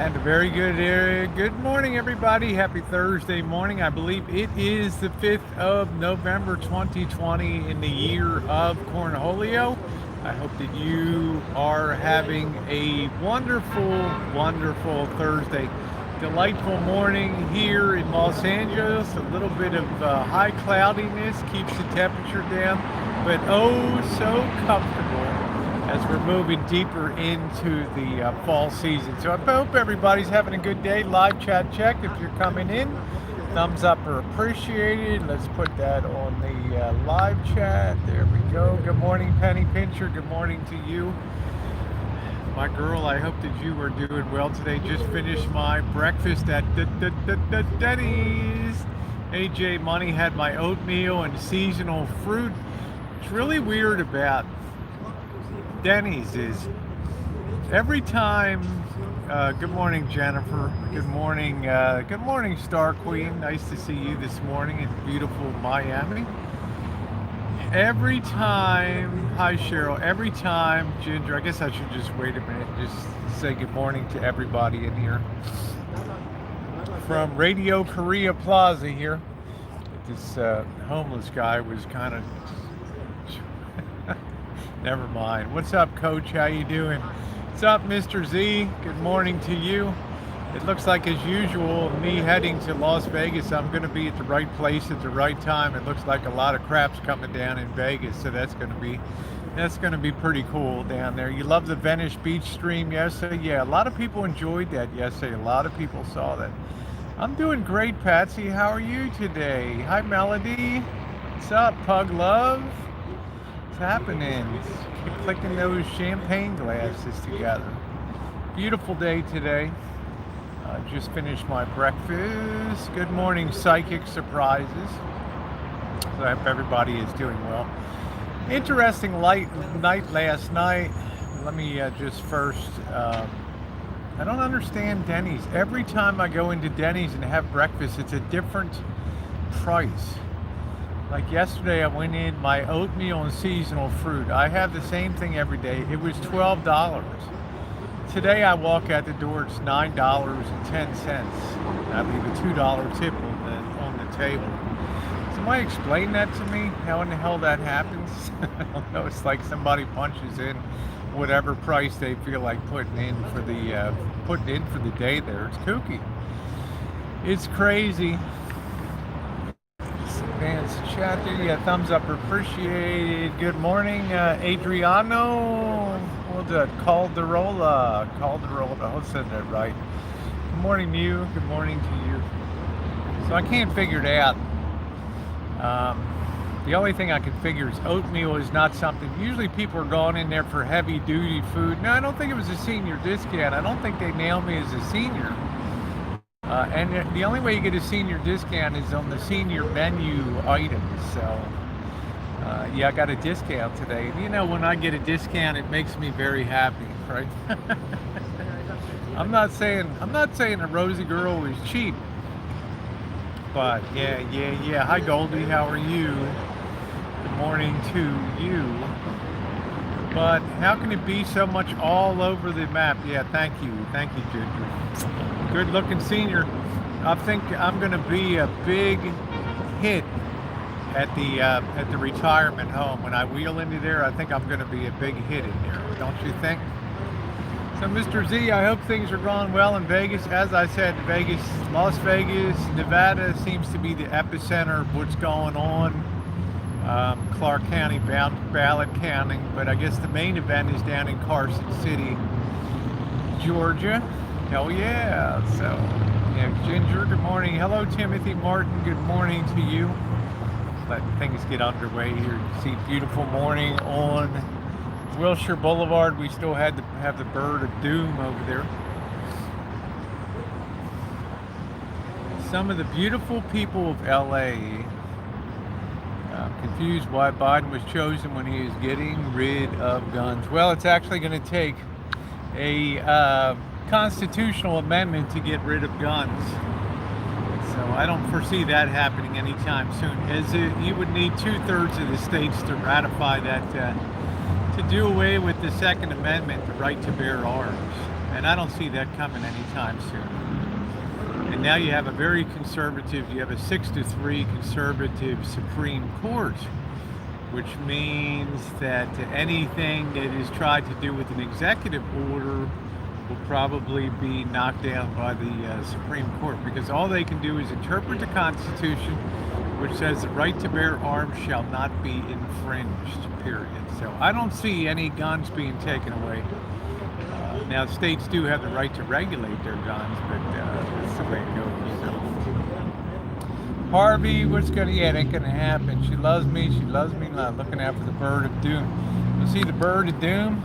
And a very good morning, everybody. Happy Thursday morning. I believe it is the 5th of November, 2020, in the year of Cornholio. I hope that you are having a wonderful Thursday. Delightful morning here in Los Angeles. A little bit of high cloudiness keeps the temperature down, but oh so comfortable as we're moving deeper into the fall season. So I hope everybody's having a good day. Live chat check if you're coming in. Thumbs up are appreciated. Let's put that on the live chat. There we go. Good morning, Penny Pincher. Good morning to you. My girl, I hope that you are doing well today. Just finished my breakfast at Denny's. AJ Money had my oatmeal and seasonal fruit. It's really weird about Denny's is every time. Good morning, Jennifer. Good morning, Star Queen. Nice to see you this morning in beautiful Miami. Every time, hi Cheryl. Every time, Ginger. I guess I should just wait a minute, and just say good morning to everybody in here from Radio Korea Plaza here. This homeless guy was kind of. Never mind. What's up, Coach? How you doing? What's up, Mr. Z? Good morning to you. It looks like, as usual, me heading to Las Vegas, I'm going to be at the right place at the right time. It looks like a lot of crap's coming down in Vegas, so that's going to be pretty cool down there. You love the Venice Beach stream yesterday? Yeah, a lot of people enjoyed that yesterday. A lot of people saw that. I'm doing great, Patsy. How are you today? Hi, Melody. What's up, Pug Love? Happening. Keep clicking those champagne glasses together. Beautiful day today. Just finished my breakfast. Good morning, Psychic Surprises. So I hope everybody is doing well. Interesting night last night. Let me just first. I don't understand Denny's. Every time I go into Denny's and have breakfast, it's a different price. Like yesterday, I went in my oatmeal and seasonal fruit. I have the same thing every day. It was $12. Today, I walk out the door, it's $9.10. I leave a $2 tip on the table. Somebody explain that to me, how in the hell that happens? I don't know. It's like somebody punches in whatever price they feel like putting in for the day there. It's kooky. It's crazy. Advanced chat there. Yeah, thumbs up appreciated. Good morning, Adriano. What's that? Calderola. I hope I said that right. Good morning to you. Good morning to you. So I can't figure it out. The only thing I can figure is oatmeal is not something. Usually people are going in there for heavy duty food. No, I don't think it was a senior discount. I don't think they nailed me as a senior. And the only way you get a senior discount is on the senior menu items. So, yeah, I got a discount today. You know, when I get a discount, it makes me very happy, right? I'm not saying a Rosie Girl is cheap, but yeah. Hi, Goldie. How are you? Good morning to you. But how can it be so much all over the map? Yeah, thank you, Ginger. Good looking senior. I think I'm going to be a big hit at the retirement home. When I wheel into there, I think I'm going to be a big hit in there. Don't you think? So, Mr. Z, I hope things are going well in Vegas. As I said, Las Vegas, Nevada seems to be the epicenter of what's going on. Clark County, ballot counting, but I guess the main event is down in Carson City, Georgia. Hell yeah. So, yeah, Ginger, good morning. Hello, Timothy Martin. Good morning to you. Let things get underway here. You see beautiful morning on Wilshire Boulevard. We still had to have the bird of doom over there. Some of the beautiful people of LA confused why Biden was chosen when he is getting rid of guns. Well, it's actually going to take a constitutional amendment to get rid of guns. So I don't foresee that happening anytime soon, as you would need 2/3 of the states to ratify that, to do away with the Second Amendment, the right to bear arms. And I don't see that coming anytime soon. And now you have a very conservative, you have a 6-3 conservative Supreme Court, which means that anything that is tried to do with an executive order will probably be knocked down by the Supreme Court, because all they can do is interpret the Constitution, which says the right to bear arms shall not be infringed, period. So I don't see any guns being taken away. Now, states do have the right to regulate their guns, but that's the way it goes. So. Harvey, what's gonna? Yeah, it ain't gonna happen. She loves me. She loves me not. Looking after the bird of doom. You see the bird of doom?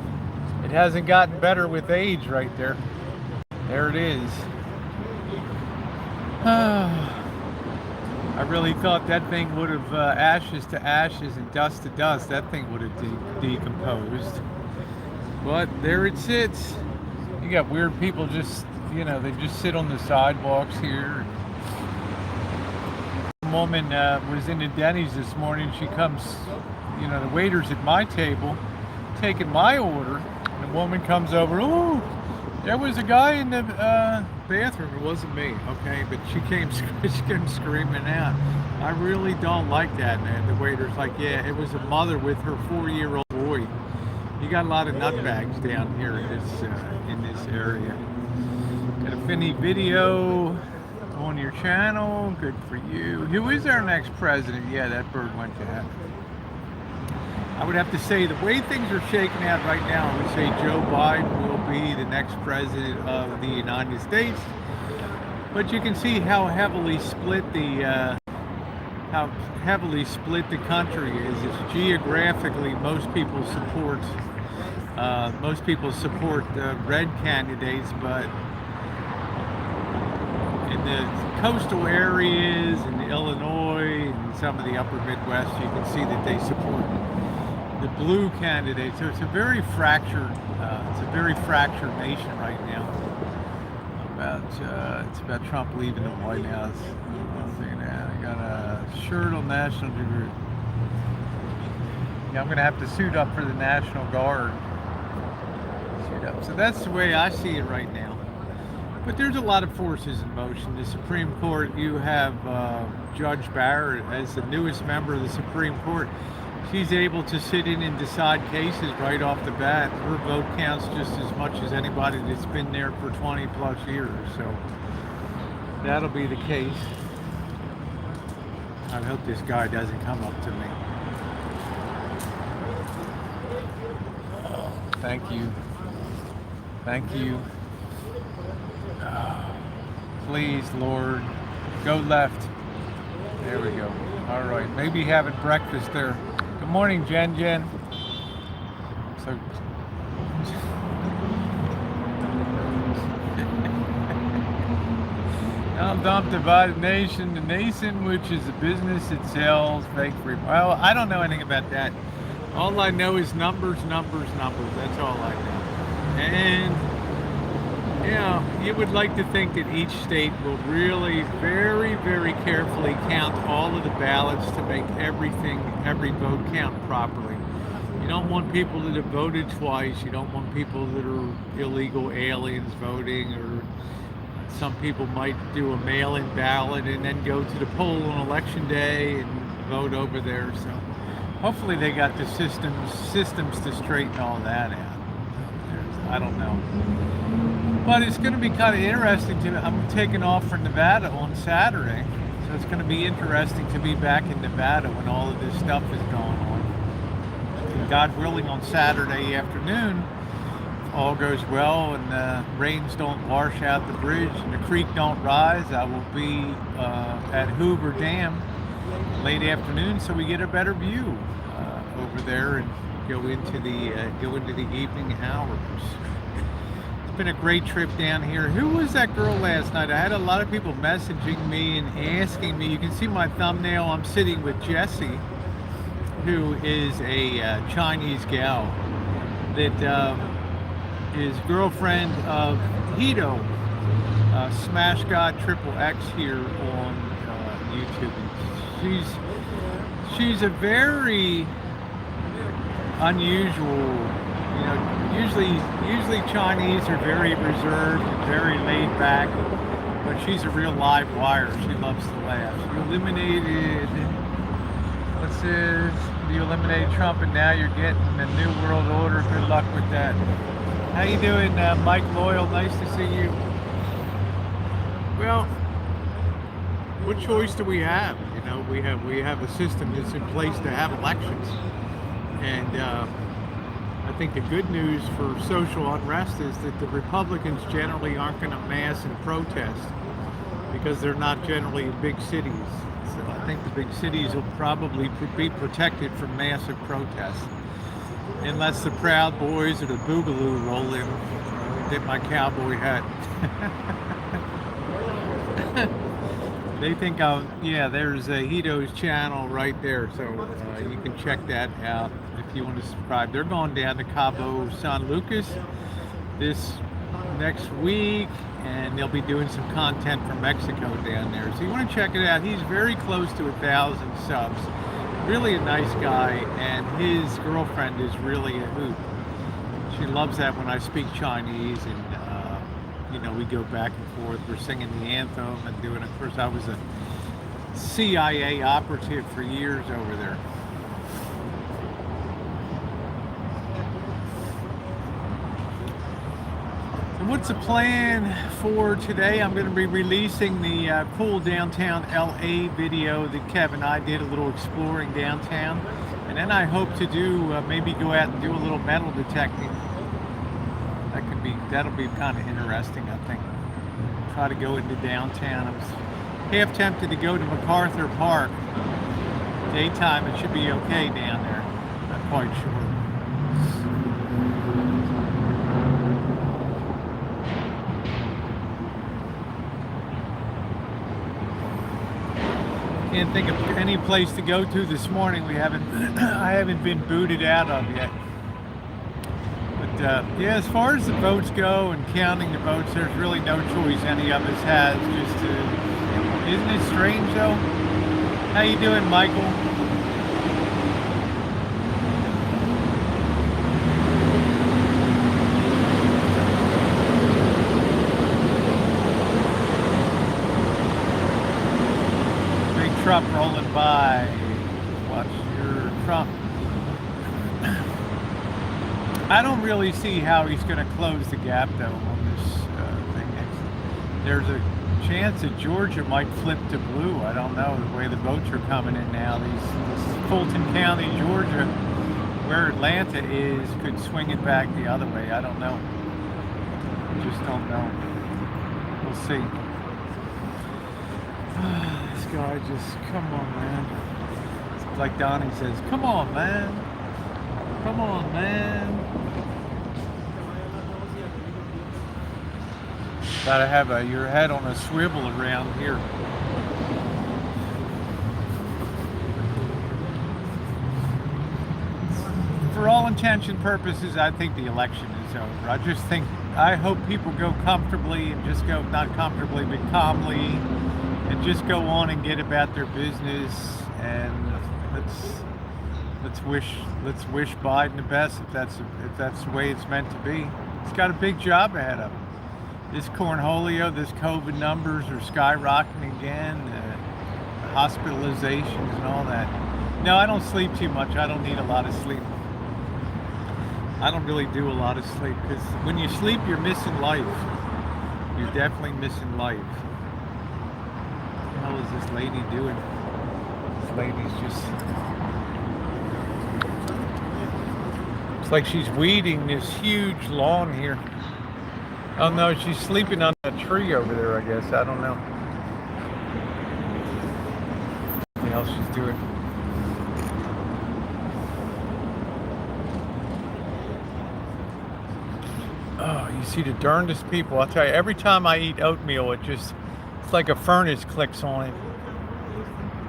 It hasn't gotten better with age, right there. There it is. I really thought that thing would have ashes to ashes and dust to dust. That thing would have decomposed. But there it sits. You got weird people just, they just sit on the sidewalks here. A woman was in the Denny's this morning. She comes, the waiter's at my table taking my order. And the woman comes over. Oh, there was a guy in the bathroom. It wasn't me, okay? But she came screaming out. I really don't like that. And the waiter's like, yeah, it was a mother with her 4-year-old boy. You got a lot of nutbags down here in this area. Got a funny video on your channel. Good for you. Who is our next president? Yeah, that bird went to heaven. I would have to say the way things are shaking out right now, I would say Joe Biden will be the next president of the United States. But you can see how heavily split the country is. It's geographically, most people support the red candidates, but in the coastal areas in Illinois and some of the upper Midwest, you can see that they support the blue candidates. So it's a very fractured nation right now. It's about Trump leaving the White House. I got a shirt on National Degree. Yeah, I'm gonna have to suit up for the National Guard. Suit up. So that's the way I see it right now. But there's a lot of forces in motion. The Supreme Court, you have Judge Barrett as the newest member of the Supreme Court. She's able to sit in and decide cases right off the bat. Her vote counts just as much as anybody that's been there for 20 plus years. So that'll be the case. I hope this guy doesn't come up to me. Thank you. Thank you. Please, Lord, go left. There we go. All right. Maybe having breakfast there. Good morning, Jen. So, I'm Dump Divided Nation, the nation which is a business that sells fake free. Well, I don't know anything about that. All I know is numbers. That's all I know. And you would like to think that each state will really very, very carefully count all of the ballots to make every vote count properly. You don't want people that have voted twice. You don't want people that are illegal aliens voting, or some people might do a mail-in ballot and then go to the poll on election day and vote over there. So hopefully they got the systems to straighten all that out. I don't know. But it's going to be kind of interesting I'm taking off for Nevada on Saturday. So it's going to be interesting to be back in Nevada when all of this stuff is going on. And God willing, on Saturday afternoon, if all goes well and the rains don't wash out the bridge and the creek don't rise, I will be at Hoover Dam late afternoon, so we get a better view over there and go into the evening hours. It's been a great trip down here. Who was that girl last night? I had a lot of people messaging me and asking me. You can see my thumbnail. I'm sitting with Jessie, who is a Chinese gal that is girlfriend of Hito, Smash God Triple X here on YouTube. She's a very unusual You know, usually Chinese are very reserved and very laid back, but she's a real live wire. She loves to laugh. You eliminated, what's this? You eliminated Trump, and now you're getting the New World Order. Good luck with that. How you doing, Mike Loyal? Nice to see you. Well, what choice do we have? You know, we have a system that's in place to have elections, and I think the good news for social unrest is that the Republicans generally aren't going to mass and protest because they're not generally in big cities. So I think the big cities will probably be protected from massive protests, unless the Proud Boys or the Boogaloo roll in. Get my cowboy hat. They think yeah, there's a Hito's channel right there, so you can check that out if you want to subscribe. They're going down to Cabo San Lucas this next week, and they'll be doing some content from Mexico down there. So you want to check it out. He's very close to 1,000 subs. Really a nice guy, and his girlfriend is really a hoot. She loves that when I speak Chinese, and you know, we go back and forth. We're singing the anthem and doing. Of course, I was a CIA operative for years over there. And what's the plan for today? I'm going to be releasing the cool downtown LA video that Kevin and I did, a little exploring downtown, and then I hope to do maybe go out and do a little metal detecting. That'll be kind of interesting, I think. Try to go into downtown. I was half tempted to go to MacArthur Park. Daytime, it should be okay down there. Not quite sure. Can't think of any place to go to this morning. I haven't been booted out of yet. Yeah, as far as the votes go and counting the votes, there's really no choice any of us has. Just to, isn't it strange though? How you doing, Michael? Big truck rolling by. Watch your Trump. I don't really see how he's going to close the gap, though, on this thing. There's a chance that Georgia might flip to blue. I don't know, the way the votes are coming in now. This Fulton County, Georgia, where Atlanta is, could swing it back the other way. I don't know. Just don't know. We'll see. This guy just, come on, man. It's like Donnie says, come on, man. Come on, man. Gotta have your head on a swivel around here. For all intents and purposes, I think the election is over. I hope people go comfortably and just go, not comfortably, but calmly, and just go on and get about their business. And let's wish Biden the best if that's the way it's meant to be. He's got a big job ahead of him. This cornholio, this COVID numbers are skyrocketing again, hospitalizations and all that. No, I don't sleep too much. I don't need a lot of sleep. I don't really do a lot of sleep, because when you sleep, you're missing life. You're definitely missing life. What the hell is this lady doing? This lady's just... It's like she's weeding this huge lawn here. Oh no, she's sleeping on a tree over there, I guess. I don't know. What else she's doing? Oh, you see the darndest people. I'll tell you, every time I eat oatmeal, it's like a furnace clicks on it.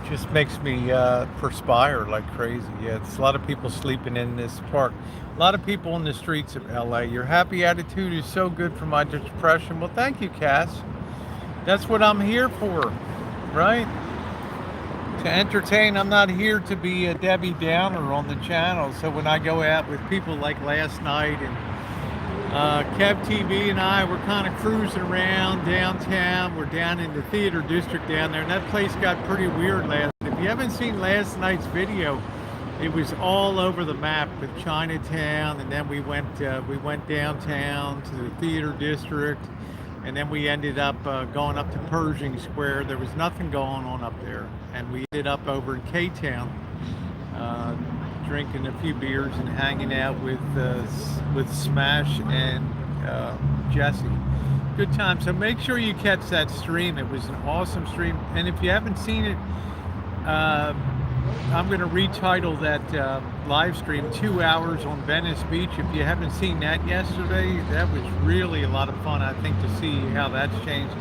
It just makes me perspire like crazy. Yeah, it's a lot of people sleeping in this park. A lot of people in the streets of LA. Your happy attitude is so good for my depression. Well, thank you, Cass. That's what I'm here for, right? to entertain. I'm not here to be a Debbie Downer on the channel. So when I go out with people like last night, and Kev TV and I were kind of cruising around downtown. We're down in the theater district down there, and that place got pretty weird last night. If you haven't seen last night's video, it was all over the map with Chinatown, and then we went downtown to the theater district, and then we ended up going up to Pershing Square. There was nothing going on up there, and we ended up over in K-Town, drinking a few beers and hanging out with Smash and Jesse. Good time. So make sure you catch that stream. It was an awesome stream, and if you haven't seen it, I'm going to retitle that live stream 2 hours on Venice Beach. If you haven't seen that yesterday, that was really a lot of fun, I think, to see how that's changed.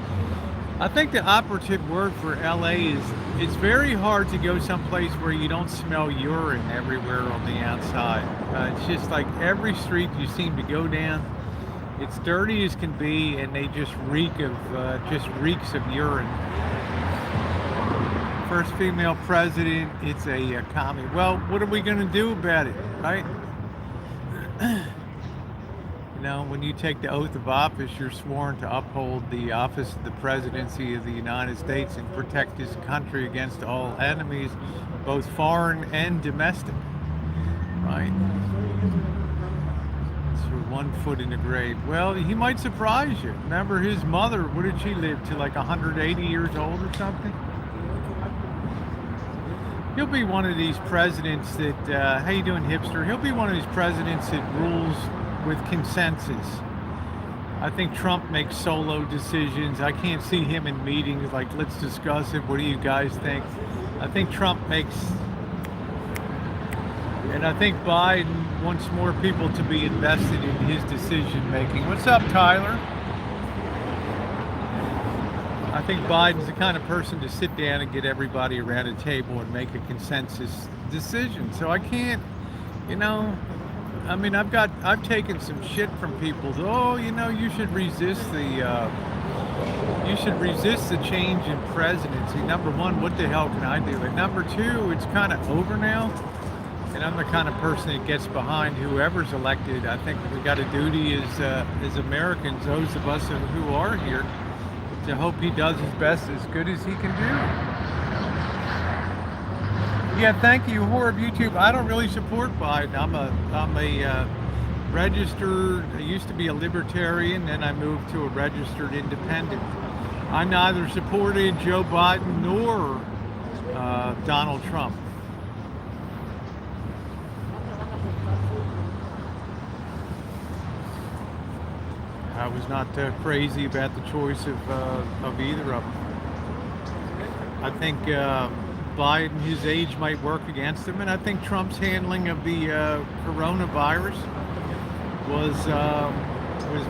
I think the operative word for LA is it's very hard to go someplace where you don't smell urine everywhere on the outside. It's just like every street you seem to go down, it's dirty as can be, and they just reeks of urine. First female president, it's a commie. Well, what are we going to do about it, right? You know, when you take the oath of office, you're sworn to uphold the office of the presidency of the United States and protect this country against all enemies, both foreign and domestic, right? So 1 foot in the grave. Well, he might surprise you. Remember his mother, what did she live to, like 180 years old or something? He'll be one of these presidents that, how you doing, hipster? He'll be one of these presidents that rules with consensus. I think Trump makes solo decisions. I can't see him in meetings like, let's discuss it. What do you guys think? I think Trump makes, and I think Biden wants more people to be invested in his decision making. What's up, Tyler? I think Biden's the kind of person to sit down and get everybody around a table and make a consensus decision. So I can't, you know, I mean, I've taken some shit from people. Oh, you know, you should resist the change in presidency. Number one, what the hell can I do? And number two, it's kind of over now. And I'm the kind of person that gets behind whoever's elected. I think we got a duty as Americans, those of us who are here, to hope he does his best, as good as he can do. Yeah, thank you, Horeb YouTube. I don't really support Biden. I'm a registered, I used to be a libertarian, then I moved to a registered independent. I neither supported Joe Biden nor Donald Trump. I was not crazy about the choice of either of them. I think Biden, his age might work against him, and I think Trump's handling of the coronavirus was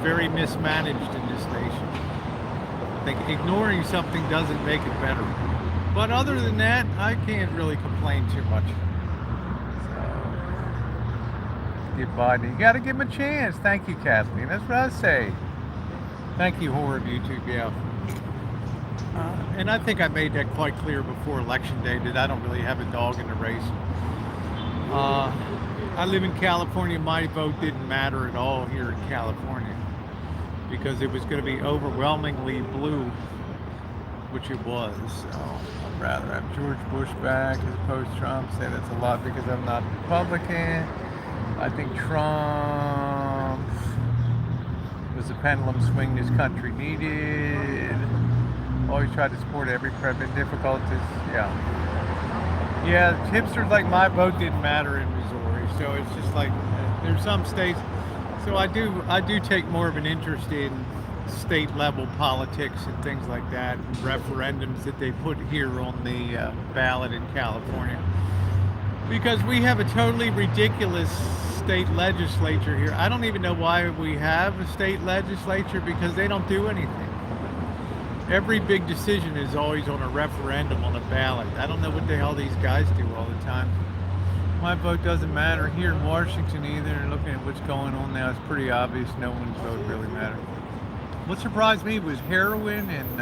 very mismanaged in this nation. I think ignoring something doesn't make it better. But other than that, I can't really complain too much. Give Biden, you got to give him a chance. Thank you, Kathleen. That's what I say. Thank you, Horeb YouTube. Yeah. And I think I made that quite clear before Election Day that I don't really have a dog in the race. I live in California. My vote didn't matter at all here in California because it was going to be overwhelmingly blue, which it was. So I'd rather have George Bush back as opposed to Trump. Say that's a lot because I'm not Republican. I think Trump was the pendulum swing this country needed. Always tried to support every president. Difficulties, yeah. Hipsters like my vote didn't matter in Missouri, so it's just like there's some states. So I do take more of an interest in state level politics and things like that, and referendums that they put here on the ballot in California, because we have a totally ridiculous state legislature here. I don't even know why we have a state legislature, because they don't do anything. Every big decision is always on a referendum, on a ballot. I don't know what the hell these guys do all the time. My vote doesn't matter here in Washington either. And looking at what's going on now, it's pretty obvious no one's vote really mattered. What surprised me was heroin and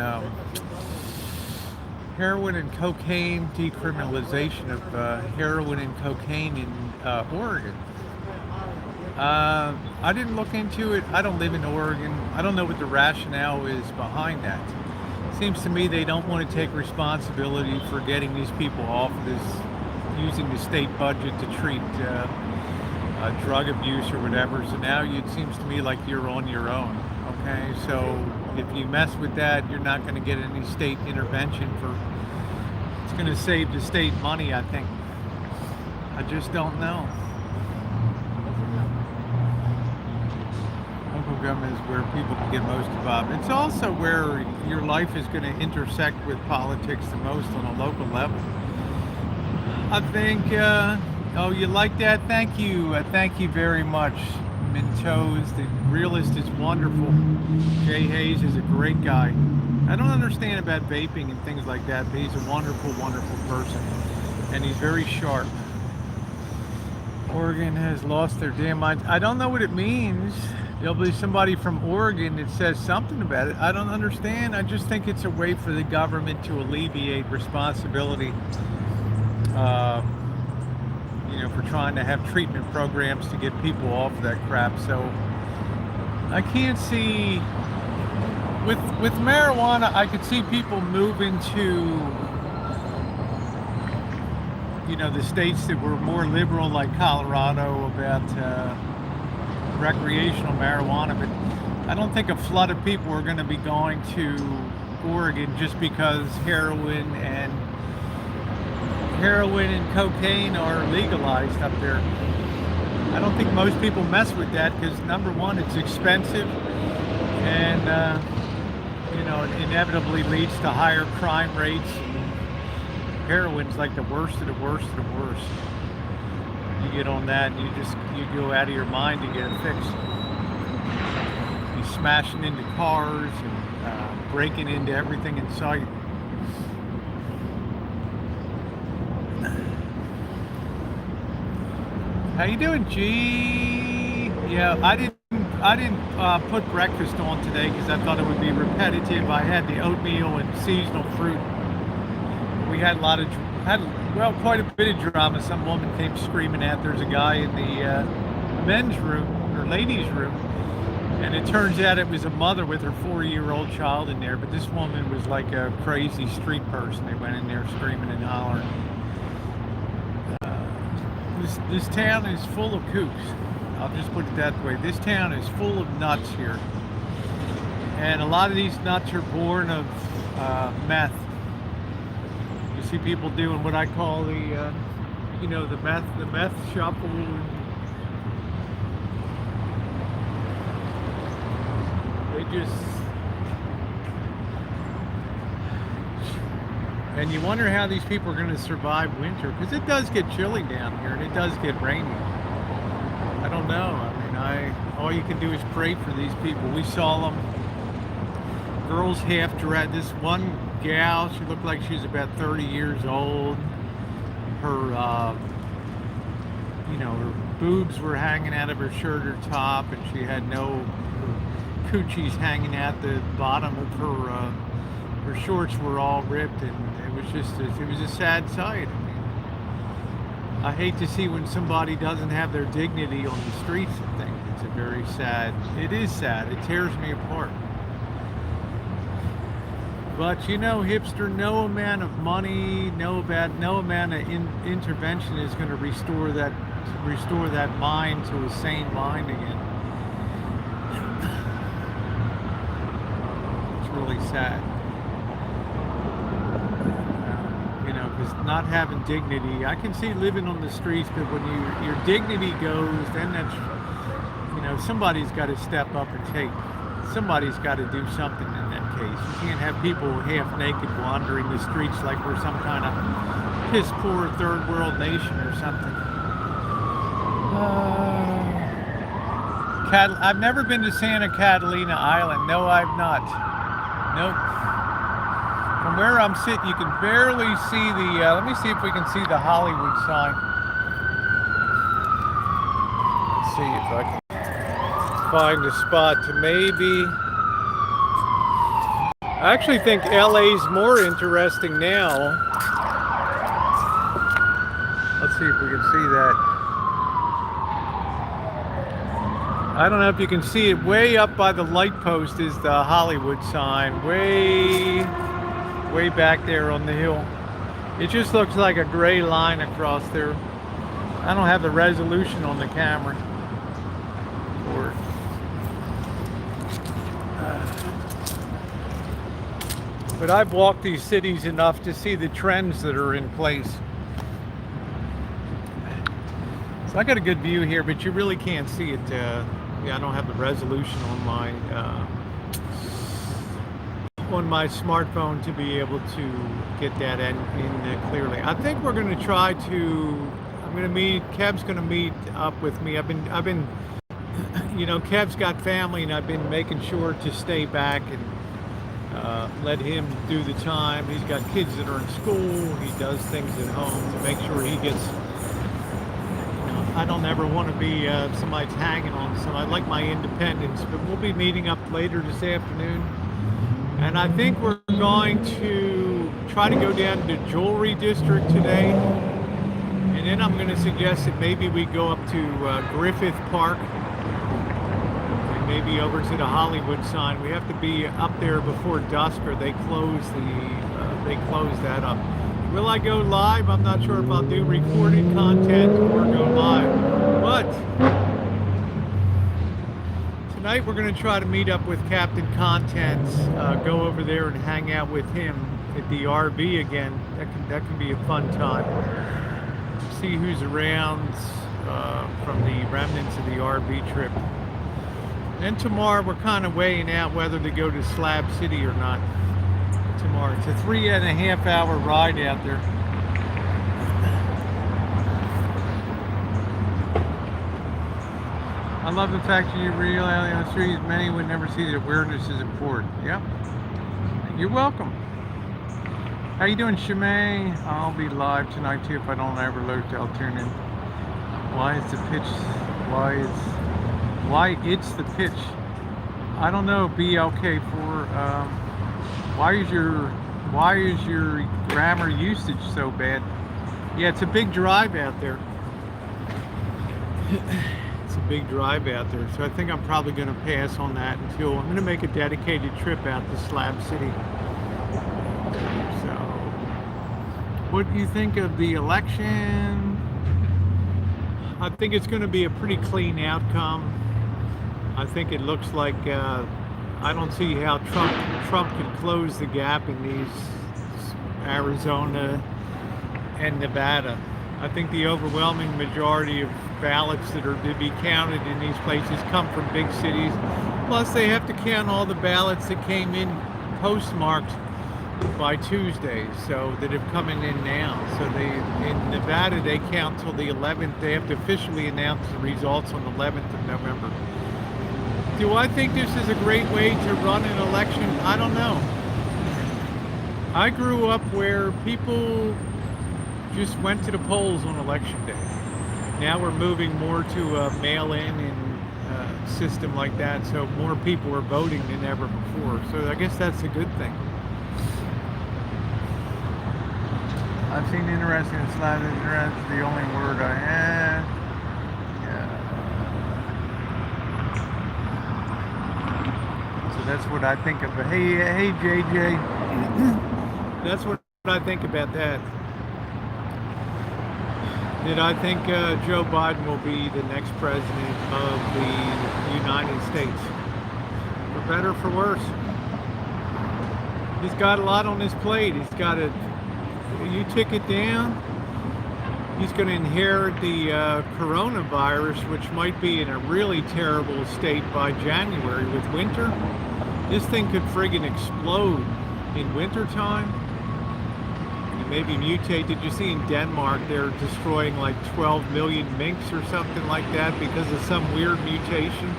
heroin and cocaine, decriminalization of heroin and cocaine in Oregon. I didn't look into it. I don't live in Oregon. I don't know what the rationale is behind that. Seems to me they don't want to take responsibility for getting these people off of this, using the state budget to treat drug abuse or whatever. So now it seems to me like you're on your own. Okay, so if you mess with that, you're not going to get any state intervention for. It's going to save the state money, I think. I just don't know. Local government is where people can get most involved. It's also where your life is going to intersect with politics the most on a local level. I think, oh, you like that? Thank you. Thank you very much. Mentos, the realist is wonderful. Jay Hayes is a great guy. I don't understand about vaping and things like that, but he's a wonderful, wonderful person. And he's very sharp. Oregon has lost their damn minds. I don't know what it means. There'll be somebody from Oregon that says something about it. I don't understand. I just think it's a way for the government to alleviate responsibility, for trying to have treatment programs to get people off that crap. So I can't see, with marijuana, I could see people moving to, the states that were more liberal, like Colorado, about recreational marijuana, but I don't think a flood of people are going to be going to Oregon just because heroin and cocaine are legalized up there. I don't think most people mess with that because, number one, it's expensive, and it inevitably leads to higher crime rates. Heroin's like the worst of the worst of the worst. You get on that and you go out of your mind to get it fixed. You're smashing into cars and breaking into everything in sight. How you doing, G? Yeah, I didn't put breakfast on today because I thought it would be repetitive. I had the oatmeal and seasonal fruit. We had quite a bit of drama. Some woman came screaming out there's a guy in the men's room or ladies' room, and it turns out it was a mother with her 4-year-old child in there. But this woman was like a crazy street person. They went in there screaming and hollering. This town is full of kooks. I'll just put it that way. This town is full of nuts here, and a lot of these nuts are born of meth. You see people doing what I call the meth shuffle. They just, and you wonder how these people are going to survive winter, because it does get chilly down here and it does get rainy. I don't know. I mean, all you can do is pray for these people. We saw them, girls half dressed. This one gal, she looked like she was about 30 years old. Her, her boobs were hanging out of her shirt or top, and she had her coochies hanging out the bottom of her shorts were all ripped, and it was a sad sight. I mean, I hate to see when somebody doesn't have their dignity on the streets and things. It is sad. It tears me apart. But hipster, no amount of money, no amount of intervention is going to restore that mind to a sane mind again. It's really sad. Because not having dignity, I can see living on the streets, but when your dignity goes, then that's, somebody's got to step up and somebody's got to do something in that case. You can't have people half naked wandering the streets like we're some kind of piss poor third world nation or something. I've never been to Santa Catalina Island. No, I've not. Nope. From where I'm sitting, you can barely see the, let me see if we can see the Hollywood sign. Let's see if I can find a spot to maybe, I actually think LA's more interesting now. Let's see if we can see that. I don't know if you can see it. Way up by the light post is the Hollywood sign. Way back there on the hill. It just looks like a gray line across there. I don't have the resolution on the camera for it. But I've walked these cities enough to see the trends that are in place. So I got a good view here, but you really can't see it. Yeah, I don't have the resolution on my smartphone to be able to get that in clearly. I think we're going to try to. I'm going to meet. Kev's going to meet up with me. I've been, you know, Kev's got family, and I've been making sure to stay back and let him do the time. He's got kids that are in school. He does things at home to make sure he gets. I don't ever want to be somebody's hanging on, so I like my independence. But we'll be meeting up later this afternoon, and I think we're going to try to go down to Jewelry District today, and then I'm going to suggest that maybe we go up to Griffith Park, and maybe over to the Hollywood sign. We have to be up there before dusk, or they close that up. Will I go live? I'm not sure if I'll do recorded content or go live. But tonight we're going to try to meet up with Captain Contents, go over there and hang out with him at the RV again. That can be a fun time. See who's around from the remnants of the RV trip. And tomorrow we're kind of weighing out whether to go to Slab City or not. Tomorrow. It's a 3.5 hour ride out there. I love the fact that you realize on the streets many would never see that awareness is important. Yep. You're welcome. How you doing, Shimei? I'll be live tonight too if I don't ever load. I'll tune in. Why is the pitch? Why it's the pitch? I don't know. BLK for. Why is your grammar usage so bad? Yeah, it's a big drive out there. It's a big drive out there, so I think I'm probably going to pass on that until I'm going to make a dedicated trip out to Slab City. So, what do you think of the election? I think it's going to be a pretty clean outcome. I think it looks like. I don't see how Trump can close the gap in these Arizona and Nevada. I think the overwhelming majority of ballots that are to be counted in these places come from big cities. Plus, they have to count all the ballots that came in postmarked by Tuesday, so that have come in now. So in Nevada, they count till the 11th. They have to officially announce the results on the 11th of November. Do I think this is a great way to run an election? I don't know. I grew up where people just went to the polls on election day. Now we're moving more to a mail-in and system like that, so more people are voting than ever before. So I guess that's a good thing. I've seen interesting and slight interest, the only word I had. That's what I think of. Hey, JJ. That's what I think about that. Did I think Joe Biden will be the next president of the United States? For better or for worse. He's got a lot on his plate. He's got a. You tick it down. He's going to inherit the coronavirus, which might be in a really terrible state by January with winter. This thing could friggin' explode in wintertime. And maybe mutate. Did you see in Denmark they're destroying like 12 million minks or something like that because of some weird mutation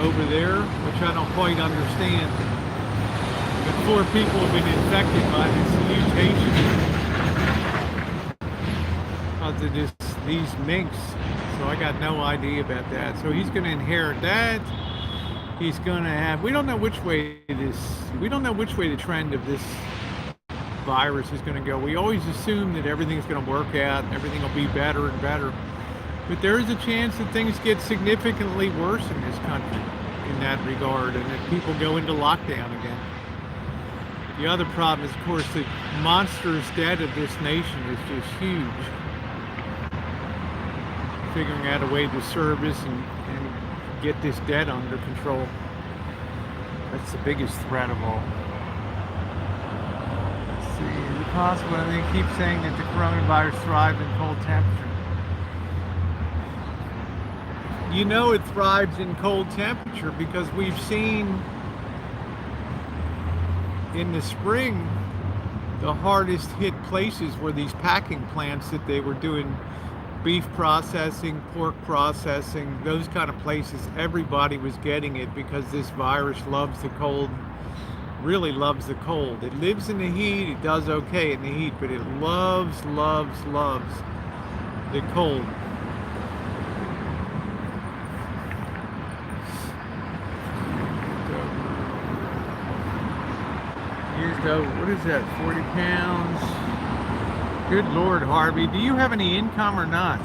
over there, which I don't quite understand. But 4 people have been infected by this mutation. Of these minks, so I got no idea about that. So he's going to inherit that. he's going to have. We don't know which way the trend of this virus is going to go. We always assume that everything's going to work out, everything will be better and better. But there is a chance that things get significantly worse in this country in that regard, and that people go into lockdown again. The other problem is, of course, the monstrous debt of this nation is just huge. Figuring out a way to service and get this debt under control. That's the biggest threat of all. Let's see, is it possible? They keep saying that the coronavirus thrives in cold temperature. You know it thrives in cold temperature because we've seen in the spring the hardest hit places were these packing plants that they were doing beef processing, pork processing, those kind of places. Everybody was getting it because this virus loves the cold, really loves the cold. It lives in the heat, it does okay in the heat, but it loves the cold. What is that, 40 pounds? Good Lord, Harvey, do you have any income or not?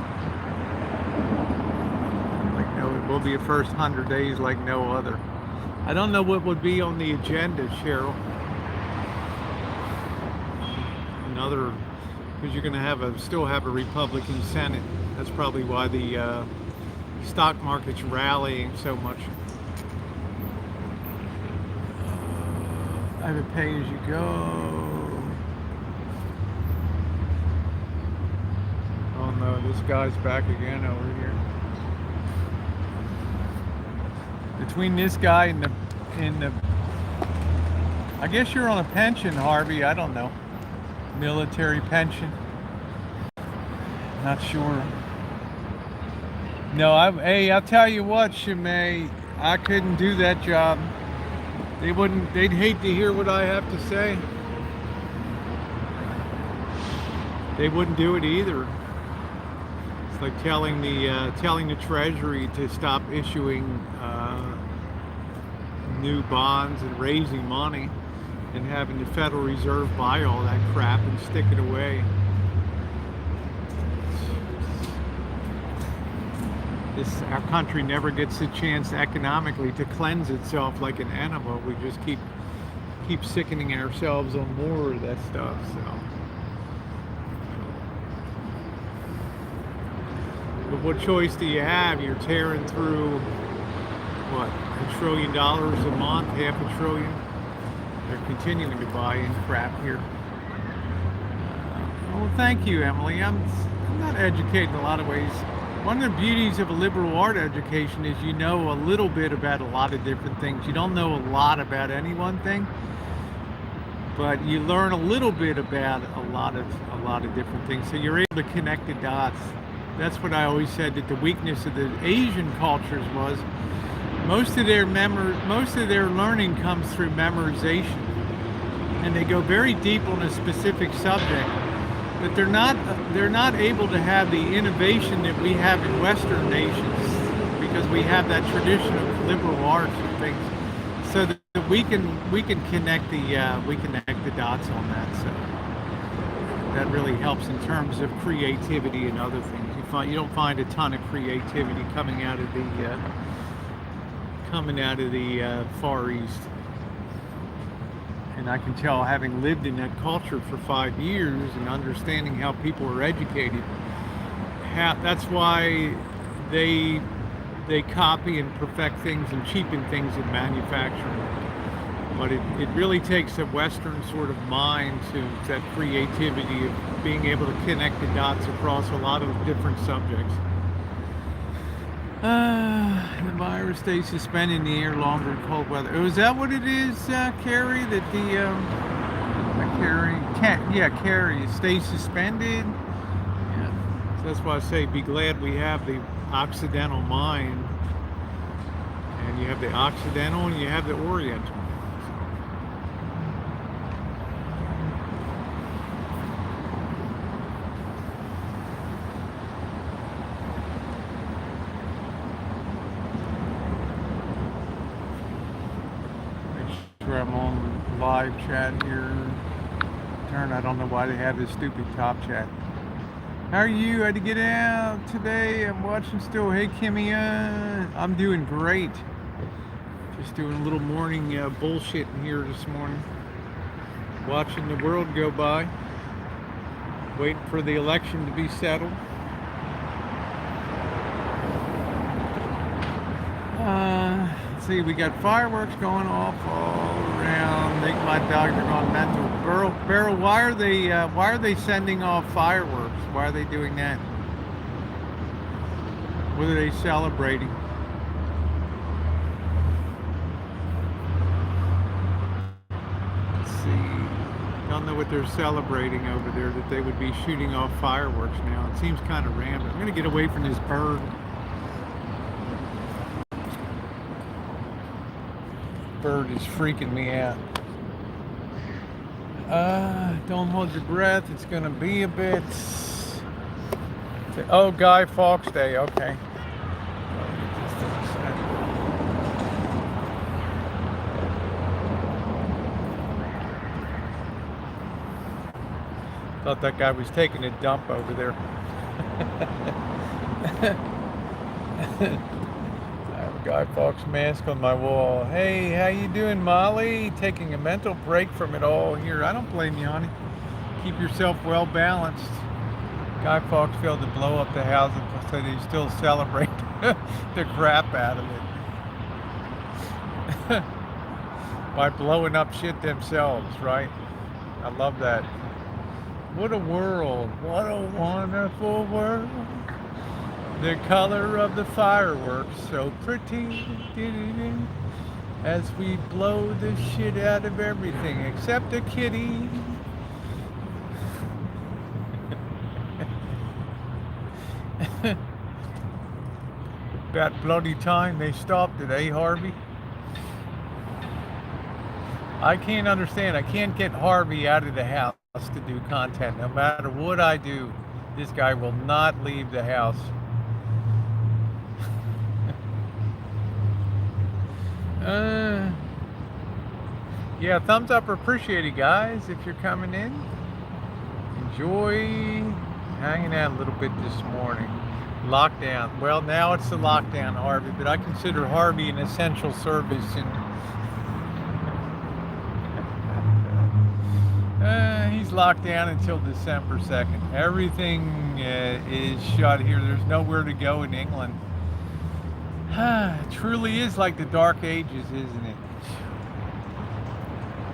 Like, no, it will be a first 100 days like no other. I don't know what would be on the agenda, Cheryl. Another, because you're going to still have a Republican Senate. That's probably why the stock market's rallying so much. I have a pay-as-you-go. Oh no, this guy's back again over here. Between this guy and the, I guess you're on a pension, Harvey. I don't know. Military pension. Not sure. No, hey, I'll tell you what, Shimei, I couldn't do that job. They'd hate to hear what I have to say. They wouldn't do it either. It's like telling the Treasury to stop issuing new bonds and raising money, and having the Federal Reserve buy all that crap and stick it away. Our country never gets a chance economically to cleanse itself like an animal. We just keep sickening ourselves on more of that stuff. So, but what choice do you have? You're tearing through what, $1 trillion a month, half $1 trillion. They're continuing to buy in crap here. Well, thank you, Emily. I'm not educated in a lot of ways. One of the beauties of a liberal art education is you know a little bit about a lot of different things. You don't know a lot about any one thing, but you learn a little bit about a lot of different things. So you're able to connect the dots. That's what I always said, that the weakness of the Asian cultures was most of their learning comes through memorization, and they go very deep on a specific subject. But they're not able to have the innovation that we have in Western nations, because we have that tradition of liberal arts and things, so that we can connect the dots on that. So that really helps in terms of creativity and other things. You don't find a ton of creativity coming out of the Far East. And I can tell, having lived in that culture for 5 years and understanding how people are educated, that's why they copy and perfect things and cheapen things in manufacturing. But it really takes a Western sort of mind to that creativity of being able to connect the dots across a lot of different subjects. The virus stays suspended in the air longer in cold weather. Oh, is that what it is, Carrie? That Carrie stays suspended. Yeah. So that's why I say, be glad we have the Occidental mind, and you have the Occidental and you have the Oriental. sure I'm on live chat here. I don't know why they have this stupid top chat. How are you? I had to get out today. I'm watching still. Hey, Kimmy. I'm doing great. Just doing a little morning bullshit in here this morning. Watching the world go by. Waiting for the election to be settled. Let's see, we got fireworks going off all around. Make my dogs are going mental. Beryl, why are they sending off fireworks? Why are they doing that? What are they celebrating? Let's see. Don't know what they're celebrating over there, that they would be shooting off fireworks now. It seems kind of random. I'm going to get away from this bird. Bird is freaking me out. Don't hold your breath. It's going to be a bit... Oh, Guy Fawkes Day. Okay. Thought that guy was taking a dump over there. I have a Guy Fawkes mask on my wall. Hey, how you doing, Molly? Taking a mental break from it all here. I don't blame you, honey. Keep yourself well balanced. Guy Fawkes failed to blow up the house, so they still celebrate the crap out of it by blowing up shit themselves, right? I love that. What a world. What a wonderful world. The color of the fireworks so pretty. As we blow the shit out of everything except a kitty. About bloody time they stopped it, eh, Harvey? I can't understand. I can't get Harvey out of the house to do content. No matter what I do, this guy will not leave the house. Yeah, thumbs up or appreciate it, guys, if you're coming in. Enjoy hanging out a little bit this morning. Lockdown. Well, now it's the lockdown, Harvey, but I consider Harvey an essential service. And he's locked down until December 2nd. Everything is shut here. There's nowhere to go in England. It truly is like the Dark Ages, isn't it?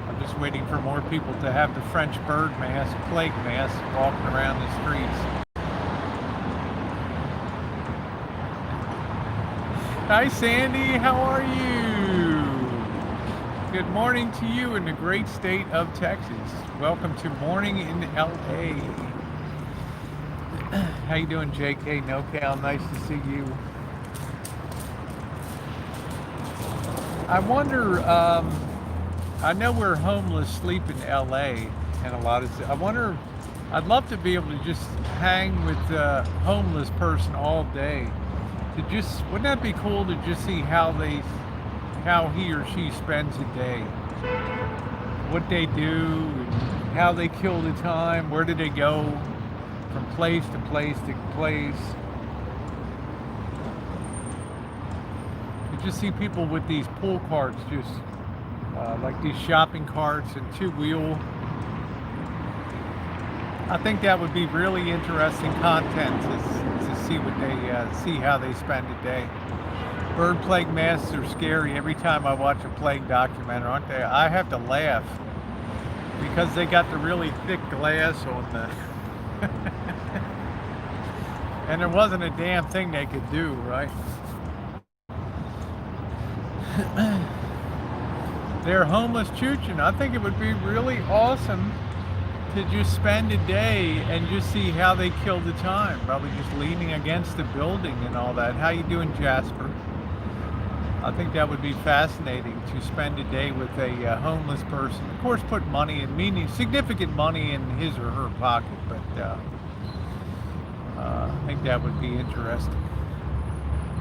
I'm just waiting for more people to have the French bird mask, plague mask, walking around the streets. Hi, Sandy. How are you? Good morning to you in the great state of Texas. Welcome to Morning in LA. How you doing, JK NoCal? Nice to see you. I wonder, I know we're homeless sleep in LA and a lot of, I wonder, I'd love to be able to just hang with a homeless person all day. To just, wouldn't that be cool to just see how he or she spends a day? What they do, how they kill the time, where do they go from place to place to place. You just see people with these pull carts, just like these shopping carts and two-wheel. I think that would be really interesting content to see what they see how they spend a day. Bird plague masks are scary every time I watch a plague documentary, aren't they? I have to laugh because they got the really thick glass on the and there wasn't a damn thing they could do, right? They're homeless chooching. I think it would be really awesome to just spend a day and just see how they kill the time. Probably just leaning against the building and all that. How you doing, Jasper? I think that would be fascinating to spend a day with a homeless person. Of course, put money in, significant money in his or her pocket, but I think that would be interesting.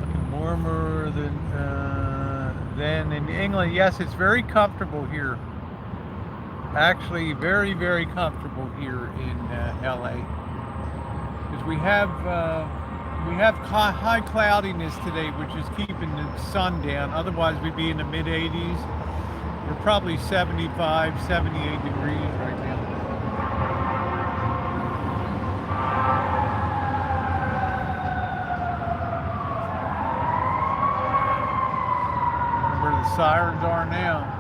Looking warmer than than in England. Yes, it's very comfortable here. Actually, very, very comfortable here in LA. Because we have high cloudiness today, which is keeping the sun down. Otherwise, we'd be in the mid 80s. We're probably 75, 78 degrees right now. Where the sirens are now.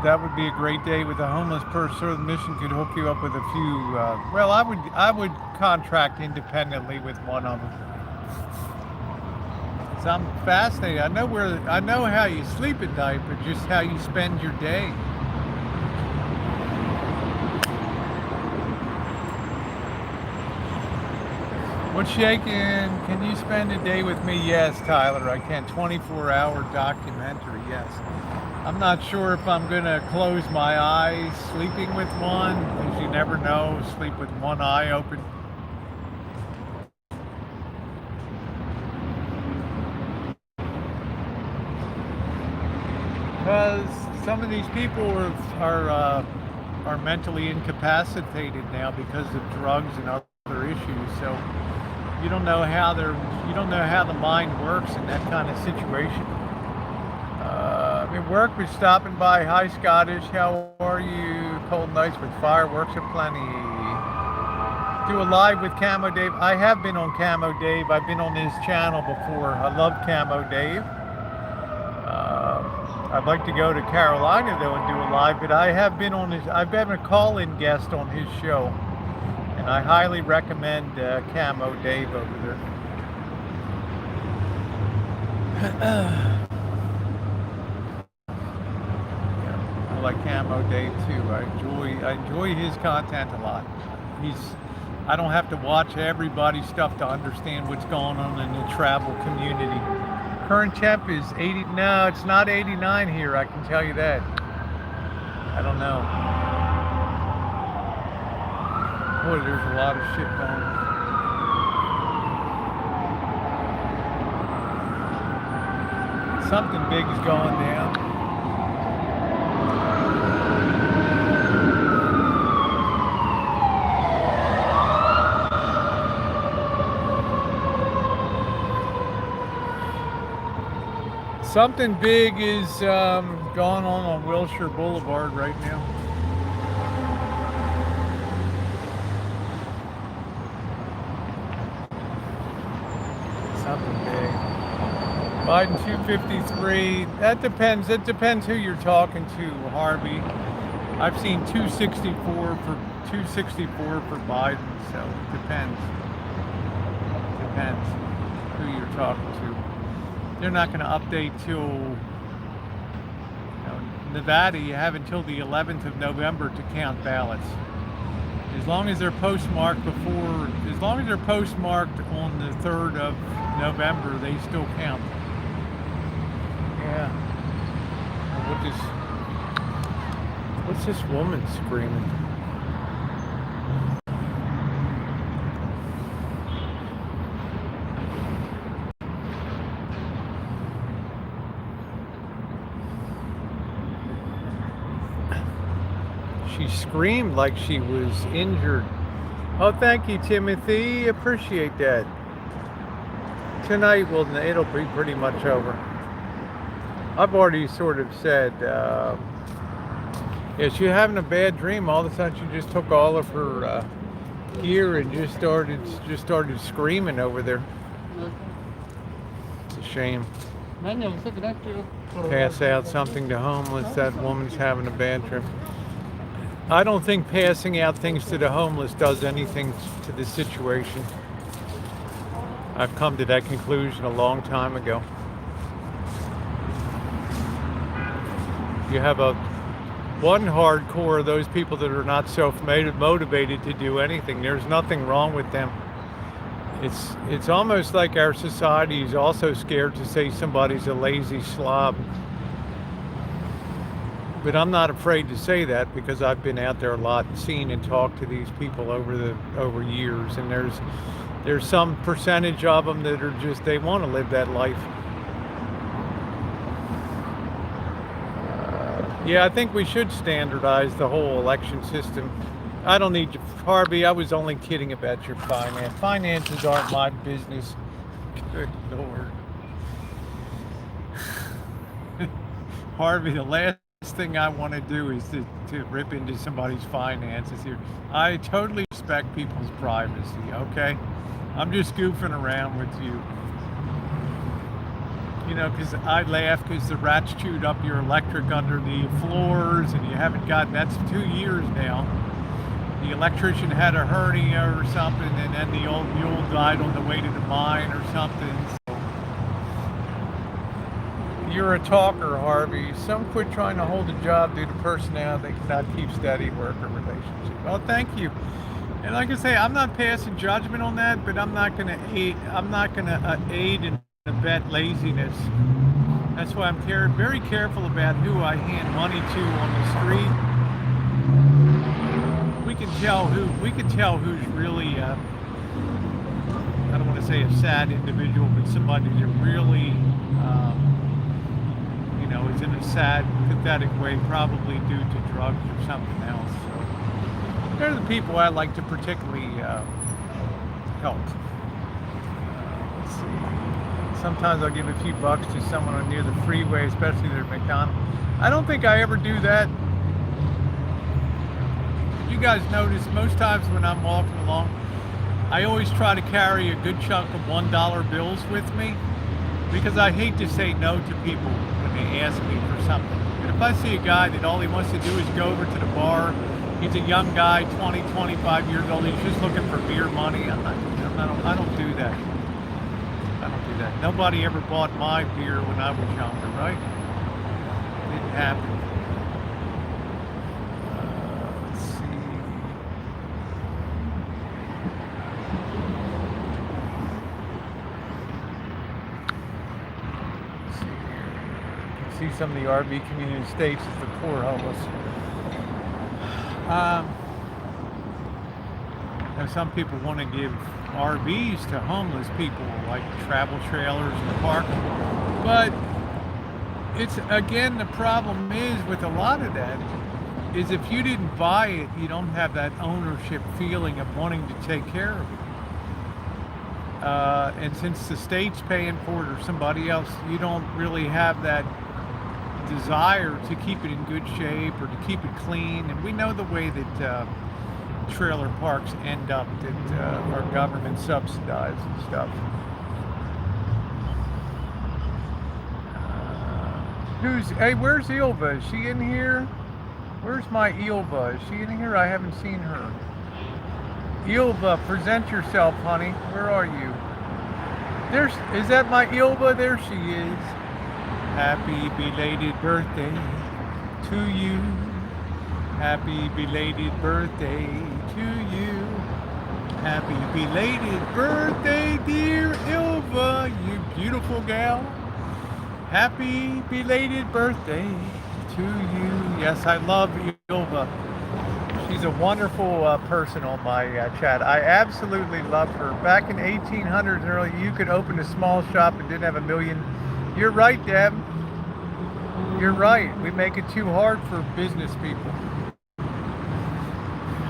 That would be a great day with a homeless person. The mission could hook you up with a few. Well, I would contract independently with one of them. So I'm fascinated. I know how you sleep at night, but just how you spend your day. What's shaking? Can you spend a day with me? Yes, Tyler, I can. 24-hour documentary. Yes. I'm not sure if I'm going to close my eyes sleeping with one, because you never know. Sleep with one eye open. Because some of these people are mentally incapacitated now because of drugs and other issues. So you don't know how the mind works in that kind of situation. Work was stopping by. Hi, Scottish. How are you? Cold nights with fireworks aplenty. Do a live with Camo Dave. I have been on Camo Dave. I've been on his channel before. I love Camo Dave. I'd like to go to Carolina though and do a live, but I've been a call-in guest on his show, and I highly recommend Camo Dave over there. I like Camo Dave too. I enjoy his content a lot. I don't have to watch everybody's stuff to understand what's going on in the travel community. Current temp is 80. No, it's not 89 here. I can tell you that. I don't know. Boy, there's a lot of shit going on. Something big is going down. Something big is going on Wilshire Boulevard right now. Something big. Biden 253. That depends. It depends who you're talking to, Harvey. I've seen 264 for Biden, so it depends. Depends who you're talking to. They're not going to update till Nevada. You have until the 11th of November to count ballots. As long as they're postmarked on the 3rd of November, they still count. Yeah. What's this woman screaming? She screamed like she was injured. Oh, thank you, Timothy. Appreciate that. Tonight, well, it'll be pretty much over. I've already sort of said, yeah, she's having a bad dream. All of a sudden, she just took all of her gear and just started screaming over there. It's a shame. Pass out something to homeless. That woman's having a bad trip. I don't think passing out things to the homeless does anything to the situation. I've come to that conclusion a long time ago. You have one hardcore of those people that are not self-motivated to do anything. There's nothing wrong with them. It's almost like our society is also scared to say somebody's a lazy slob. But I'm not afraid to say that because I've been out there a lot and seen and talked to these people over years, and there's some percentage of them that are just, they want to live that life. Yeah, I think we should standardize the whole election system. I don't need you, Harvey. I was only kidding about your finance. Finances aren't my business. Good Lord. Harvey, the last thing I want to do is to rip into somebody's finances here. I totally respect people's privacy, okay? I'm just goofing around with you. You know, because I laugh because the rats chewed up your electric under the floors and you haven't gotten, that's 2 years now. The electrician had a hernia or something, and then the old mule died on the way to the mine or something. So you're a talker, Harvey. Some quit trying to hold a job due to personality. They cannot keep steady worker relationship. Well, thank you. And like I say, I'm not passing judgment on that, but I'm not going to aid. I'm not going to aid and abet laziness. That's why I'm very careful about who I hand money to on the street. We can tell who's really. I don't want to say a sad individual, but somebody that really, is in a sad, pathetic way, probably due to drugs or something else. So they're the people I like to particularly help. Let's see. Sometimes I'll give a few bucks to someone near the freeway, especially their McDonald's. I don't think I ever do that. You guys notice most times when I'm walking along, I always try to carry a good chunk of $1 bills with me because I hate to say no to people when they ask me for something. But if I see a guy that all he wants to do is go over to the bar, he's a young guy, 20, 25 years old, he's just looking for beer money, I don't do that. I don't do that. Nobody ever bought my beer when I was younger, right? It didn't happen. Let's see. See some of the RV community states as the poor homeless. Now some people want to give RVs to homeless people, like travel trailers in the park, but it's again the problem is with a lot of that is if you didn't buy it, you don't have that ownership feeling of wanting to take care of it. And since the state's paying for it or somebody else, you don't really have that desire to keep it in good shape or to keep it clean. And we know the way that trailer parks end up, that our government subsidizes and stuff. Hey, where's Ilva? Is she in here? Where's my Ilva? Is she in here? I haven't seen her. Ilva, present yourself, honey. Where are you? Is that my Ilva? There she is. Happy belated birthday to you. Happy belated birthday to you. Happy belated birthday, dear Ilva, you beautiful gal. Happy belated birthday to you. Yes, I love Ilva. She's a wonderful person on my chat. I absolutely love her. Back in 1800s and early, you could open a small shop and didn't have a million. You're right, Deb. You're right. We make it too hard for business people.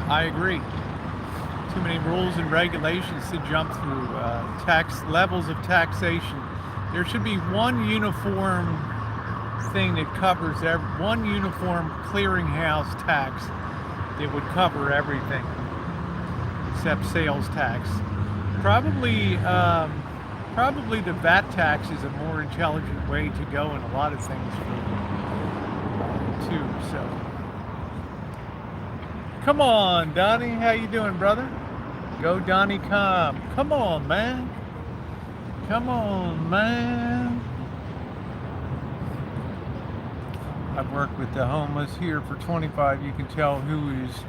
I agree. Too many rules and regulations to jump through. Tax levels of taxation. There should be one uniform thing that covers one uniform clearinghouse tax that would cover everything except sales tax. Probably the VAT tax is a more intelligent way to go in a lot of things too. So, come on, Donnie, how you doing, brother? Go, Donnie, come. Come on, man. Come on, man. I've worked with the homeless here for 25. You can tell who is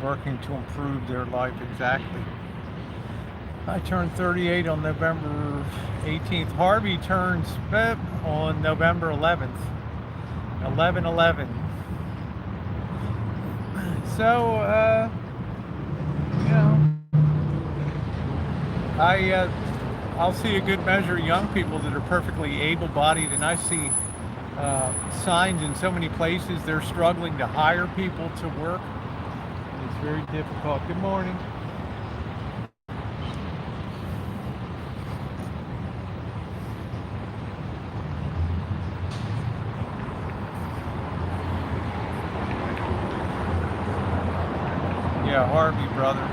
working to improve their life exactly. I turned 38 on November 18th. Harvey turns on November 11th. 11/11. So, I'll see a good measure of young people that are perfectly able-bodied, and I see signs in so many places. They're struggling to hire people to work. It's very difficult. Good morning. Yeah, Harvey, brother.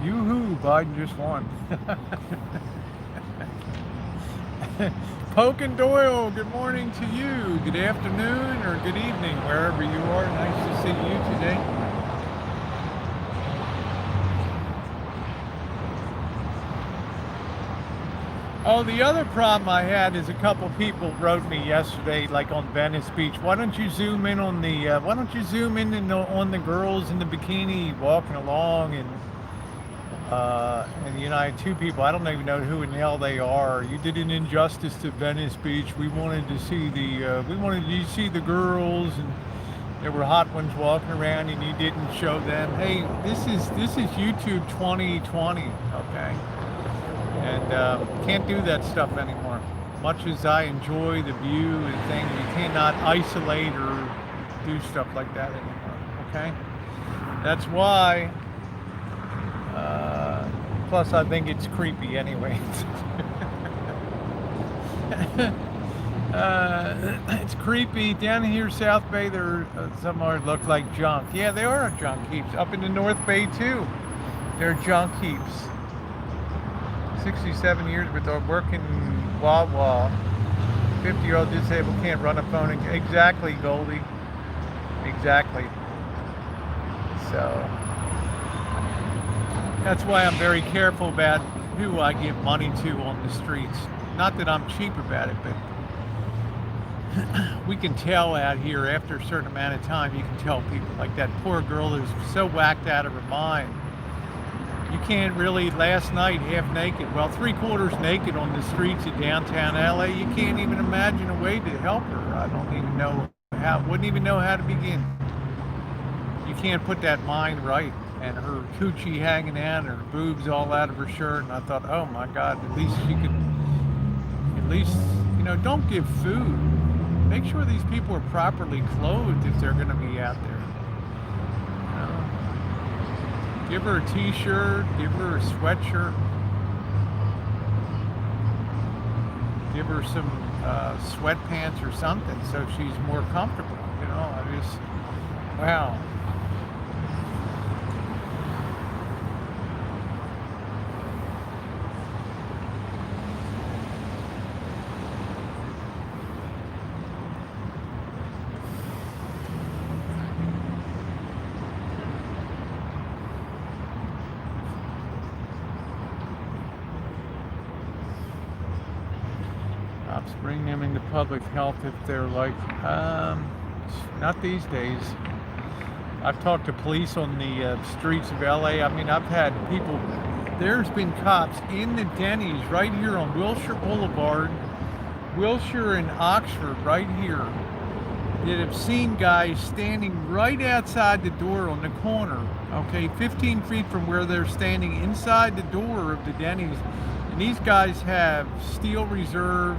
Yoo-hoo, Biden just won. Pokin Doyle, good morning to you. Good afternoon or good evening, wherever you are. Nice to see you today. Oh, the other problem I had is a couple people wrote me yesterday, like on Venice Beach. Why don't you zoom in on the? Why don't you zoom in on the girls in the bikini walking along and you know, I had two people. I don't even know who in the hell they are. You did an injustice to Venice Beach. We wanted to see the girls, and there were hot ones walking around, and you didn't show them. Hey, this is YouTube 2020, okay? And can't do that stuff anymore. Much as I enjoy the view and things, you cannot isolate or do stuff like that anymore, okay? That's why, plus I think it's creepy anyway. It's creepy. Down here, South Bay, there some are look like junk. Yeah, they are junk heaps. Up in the North Bay too, they're junk heaps. 67 years, but they're working Wawa. 50-year-old disabled can't run a phone. Exactly, Goldie. Exactly. So that's why I'm very careful about who I give money to on the streets. Not that I'm cheap about it, but we can tell out here after a certain amount of time. You can tell people, like that poor girl who's so whacked out of her mind. You can't really, last night, half naked, well, 3/4 naked on the streets of downtown LA. You can't even imagine a way to help her. I don't even know how, wouldn't even know how to begin. You can't put that mind right. And her coochie hanging out, her boobs all out of her shirt. And I thought, oh my God, at least she could, you know, don't give food. Make sure these people are properly clothed if they're going to be out there. Give her a t-shirt, give her a sweatshirt, give her some sweatpants or something so she's more comfortable, you know. I just, wow. Bring them into public health if they're like, not these days. I've talked to police on the streets of LA. I mean, I've had people, there's been cops in the Denny's right here on Wilshire Boulevard, Wilshire and Oxford right here, that have seen guys standing right outside the door on the corner, okay, 15 feet from where they're standing inside the door of the Denny's. And these guys have Steel Reserve,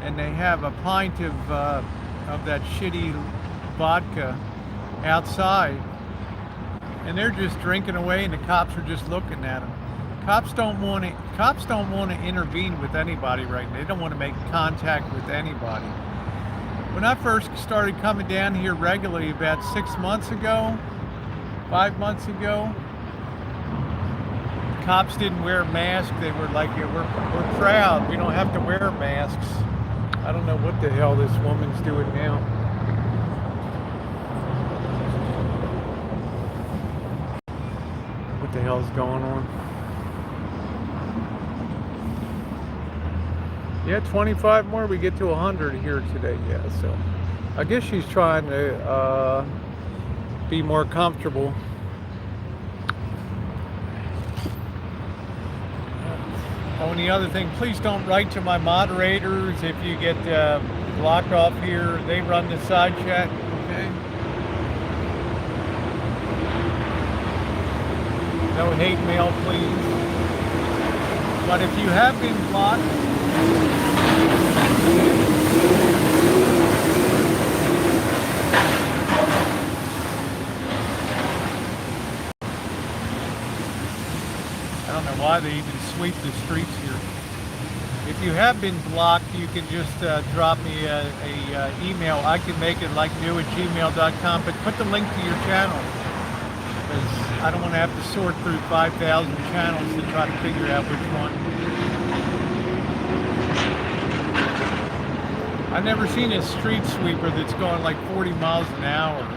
and they have a pint of that shitty vodka outside, and they're just drinking away, and the cops are just looking at them. Cops don't want to intervene with anybody right now. They don't want to make contact with anybody. When I first started coming down here regularly about 6 months ago, 5 months ago, cops didn't wear masks. They were like, yeah, we're proud. We don't have to wear masks. I don't know what the hell this woman's doing now. What the hell's going on? Yeah, 25 more, we get to 100 here today. Yeah, so I guess she's trying to be more comfortable. Oh, and the other thing, please don't write to my moderators if you get blocked off here. They run the side chat, okay? No hate mail, please. But if you have been blocked, I don't know why they even sweep the streets here. If you have been blocked, you can just drop me a email. I can make it like new@gmail.com, but put the link to your channel, because I don't want to have to sort through 5,000 channels to try to figure out which one. I've never seen a street sweeper that's going like 40 miles an hour.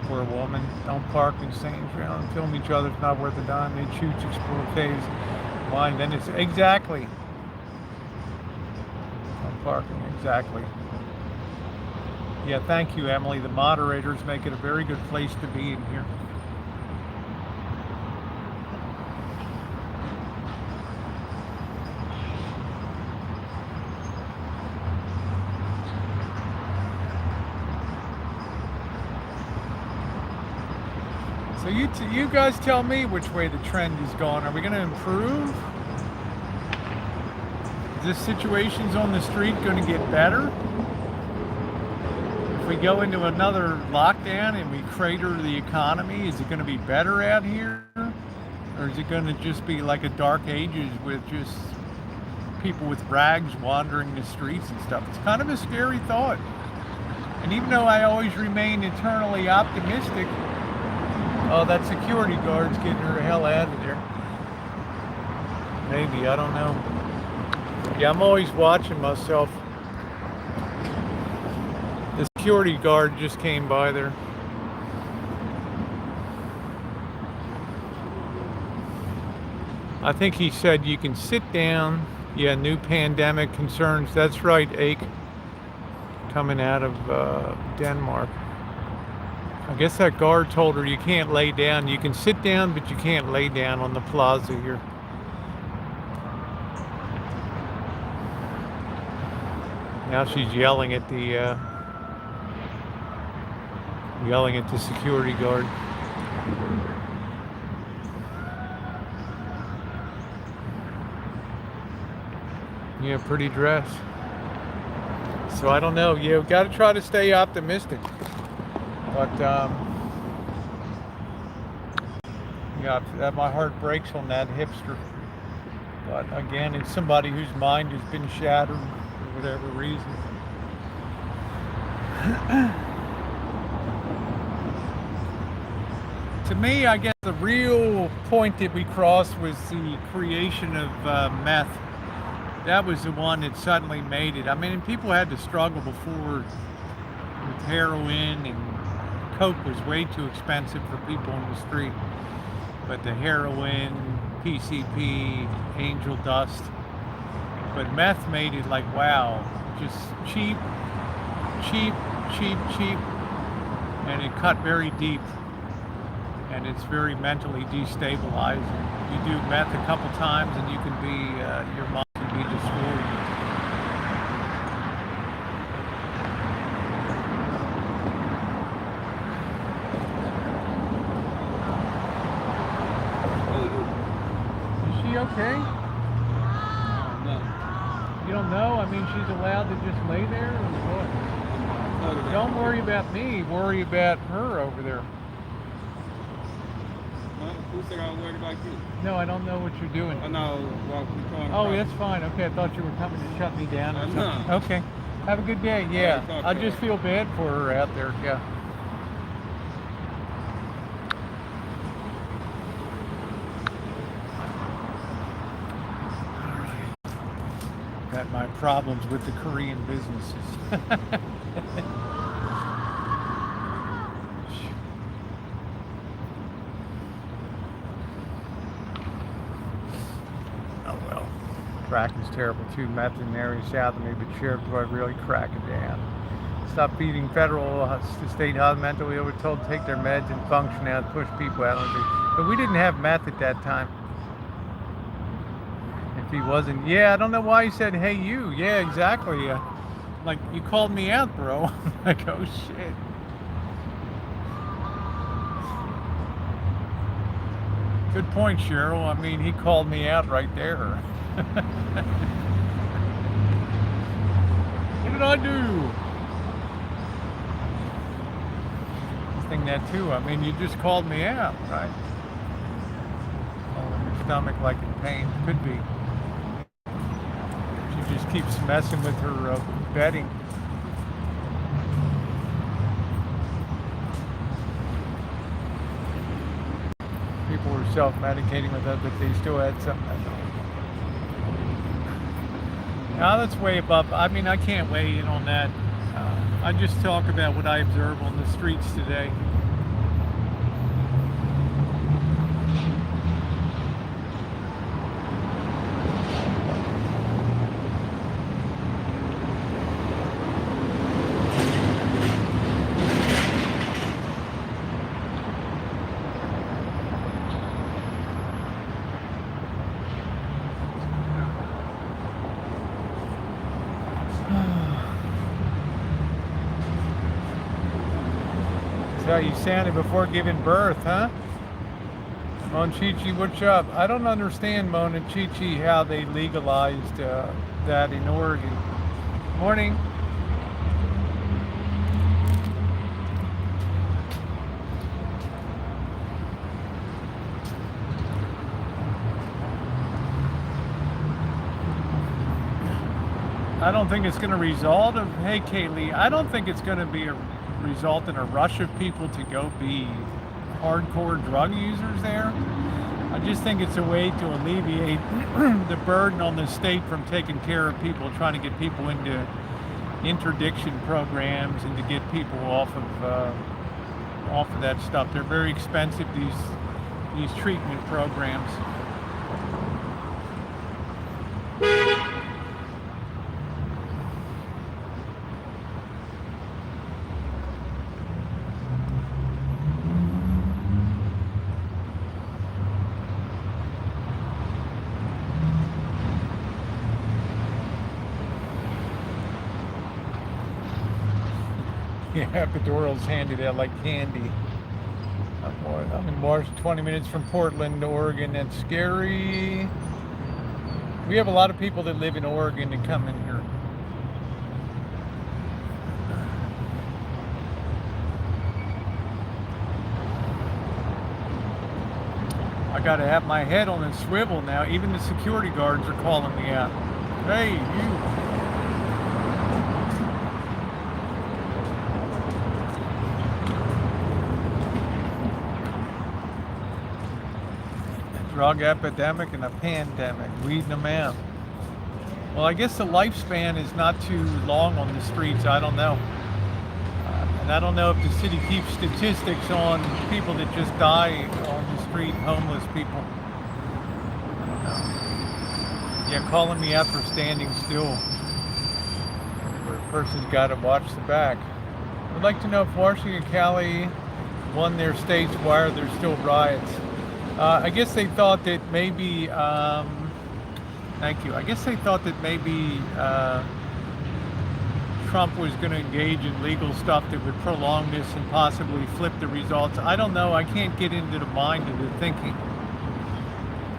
Poor woman. Don't park in St. John and film each other. It's not worth a dime. They choose to explore caves. Why? Then it's exactly. Don't parking, exactly. Yeah, thank you, Emily. The moderators make it a very good place to be in here. So you guys tell me which way the trend is going. Are we going to improve? Is this situation's on the street going to get better? If we go into another lockdown and we crater the economy, is it going to be better out here? Or is it going to just be like a dark ages with just people with rags wandering the streets and stuff? It's kind of a scary thought. And even though I always remain eternally optimistic, oh, that security guard's getting her the hell out of there. Maybe, I don't know. Yeah, I'm always watching myself. The security guard just came by there. I think he said you can sit down. Yeah, new pandemic concerns. That's right, Ake. Coming out of Denmark. I guess that guard told her you can't lay down. You can sit down, but you can't lay down on the plaza here. Now she's yelling at the security guard. Yeah, pretty dress. So I don't know. You've got to try to stay optimistic. But yeah, my heart breaks on that hipster. But again, it's somebody whose mind has been shattered for whatever reason. To me, I guess the real point that we crossed was the creation of meth. That was the one that suddenly made it. I mean, people had to struggle before with heroin, and coke was way too expensive for people on the street. But the heroin, PCP, angel dust. But meth made it like, wow, just cheap, and it cut very deep. And it's very mentally destabilizing. You do meth a couple times and you can be, your mind can be destroyed. Is she okay? No. You don't know? I mean, she's allowed to just lay there or what? Don't worry about me, worry about her over there. Who said I was worried about you? No, I don't know what you're doing. Oh, no. Well, Oh, that's fine. Okay, I thought you were coming to shut me down or something. No. Okay. Have a good day. Yeah. Right, I just feel bad for her out there. Yeah. Got my problems with the Korean businesses. Cracking's terrible too. Meth in areas south of me, but Sheriff Roy really crack it down. Stop feeding federal state hospitals mentally. We were told to take their meds and function out, push people out. But we didn't have meth at that time. If he wasn't, yeah, I don't know why he said, "Hey, you." Yeah, exactly. Like, you called me out, bro. Like, oh shit. Good point, Cheryl. I mean, he called me out right there. What did I do? I think that too. I mean, you just called me out, right? Oh, your stomach like in pain. Could be. She just keeps messing with her bedding. People were self-medicating with that, but they still had something. Now that's way above. I mean, I can't weigh in on that. I just talk about what I observe on the streets today. That's how you sounded before giving birth, huh? Monchichi, what's up? I don't understand, Monchichi, how they legalized that in Oregon. Morning. I don't think it's going to result of, hey, Kaylee, I don't think it's going to be a result in a rush of people to go be hardcore drug users there. I just think it's a way to alleviate the burden on the state from taking care of people, trying to get people into interdiction programs and to get people off of that stuff. They're very expensive, these treatment programs. Yeah, epidurals handed out like candy. I'm in March, 20 minutes from Portland, Oregon. That's scary. We have a lot of people that live in Oregon that come in here. I gotta have my head on a swivel now. Even the security guards are calling me out. Hey, you. Drug epidemic and a pandemic, weeding them out. Well, I guess the lifespan is not too long on the streets. I don't know. And I don't know if the city keeps statistics on people that just die on the street, homeless people. I don't know. Yeah, calling me out for standing still. Where a person's got to watch the back. I'd like to know if Washington County won their states, why are there still riots? I guess they thought that maybe, thank you. I guess they thought that maybe Trump was going to engage in legal stuff that would prolong this and possibly flip the results. I don't know. I can't get into the mind of the thinking.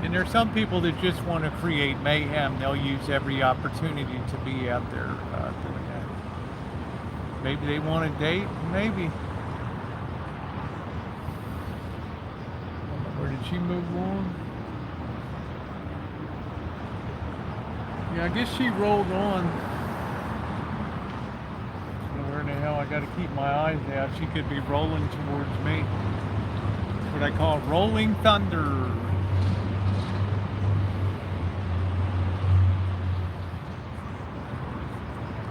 And there's some people that just want to create mayhem. They'll use every opportunity to be out there doing that. Maybe they want a date. Maybe. Or did she move on? Yeah, I guess she rolled on. Where in the hell? I gotta keep my eyes out. She could be rolling towards me. That's what I call rolling thunder.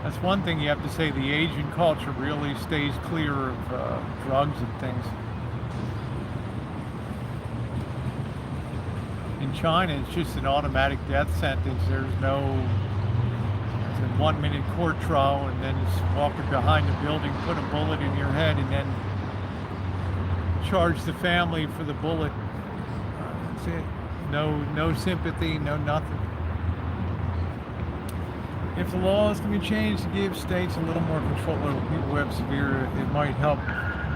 That's one thing you have to say. The Asian culture really stays clear of drugs and things. In China, it's just an automatic death sentence. There's no, it's a 1 minute court trial, and then it's walking behind the building, put a bullet in your head, and then charge the family for the bullet. That's it. No sympathy, no nothing. if the laws can be changed to give states a little more control over people who have severe, it might help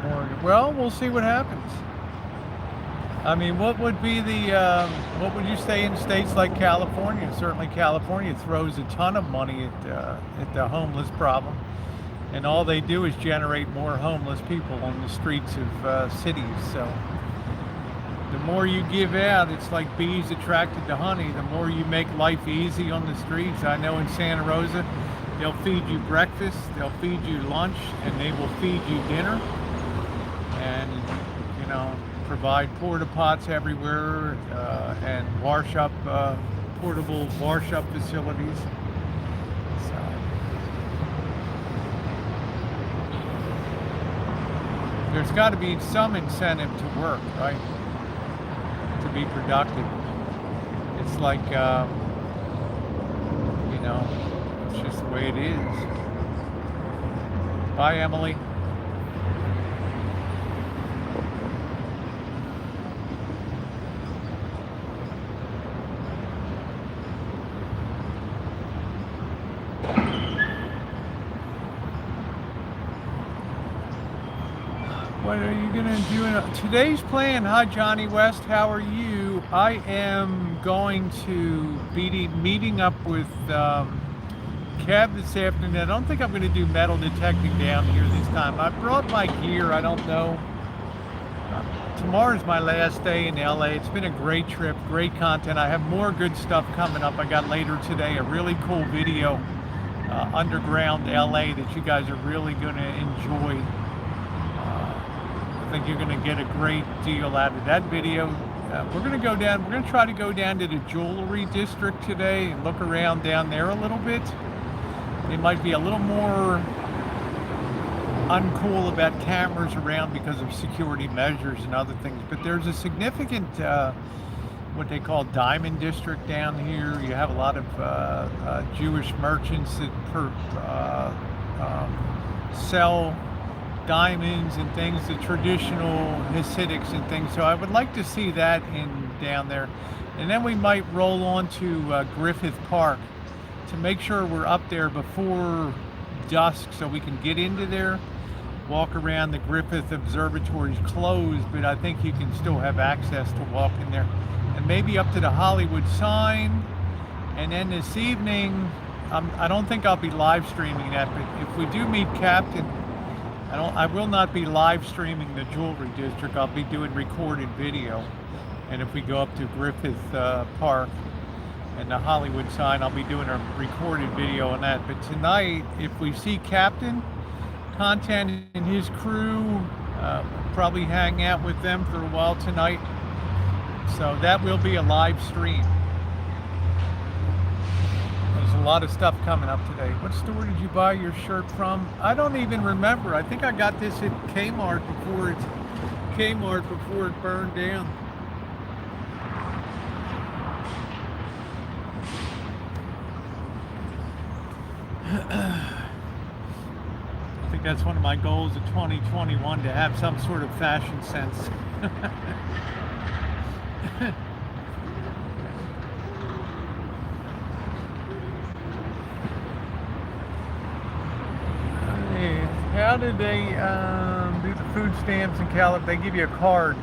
more. Well, we'll see what happens. I mean, what would be what would you say in states like California? Certainly California throws a ton of money at the homeless problem. And all they do is generate more homeless people on the streets of cities. So the more you give out, it's like bees attracted to honey. The more you make life easy on the streets. I know in Santa Rosa, they'll feed you breakfast, they'll feed you lunch, and they will feed you dinner. And, you know, provide porta pots everywhere and portable wash up facilities. So there's got to be some incentive to work, right? To be productive. It's like, you know, it's just the way it is. Bye, Emily. What are you gonna do? Today's plan? Hi, Johnny West. How are you? I am going to be meeting up with Kev this afternoon. I don't think I'm going to do metal detecting down here this time. I brought my gear. I don't know. Tomorrow's my last day in LA. It's been a great trip, great content. I have more good stuff coming up. I got later today a really cool video, underground LA, that you guys are really going to enjoy. I think you're going to get a great deal out of that video. We're going to go down, we're going to try to go down to the jewelry district today and look around down there a little bit. They might be a little more uncool about cameras around because of security measures and other things, but there's a significant what they call diamond district down here. You have a lot of Jewish merchants that sell diamonds and things, the traditional Hasidics and things. So I would like to see that down there. And then we might roll on to Griffith Park to make sure we're up there before dusk so we can get into there, walk around. The Griffith Observatory is closed, but I think you can still have access to walk in there. And maybe up to the Hollywood sign. And then this evening, I don't think I'll be live streaming that, but if we do meet Captain, I will not be live streaming the jewelry district. I'll be doing recorded video. And if we go up to Griffith Park and the Hollywood sign, I'll be doing a recorded video on that. But tonight, if we see Captain Content and his crew, probably hang out with them for a while tonight. So that will be a live stream. There's a lot of stuff coming up today. What store did you buy your shirt from? I don't even remember. I think I got this at Kmart before it burned down. I think that's one of my goals of 2021, to have some sort of fashion sense. How did they do the food stamps in California? They give you a card.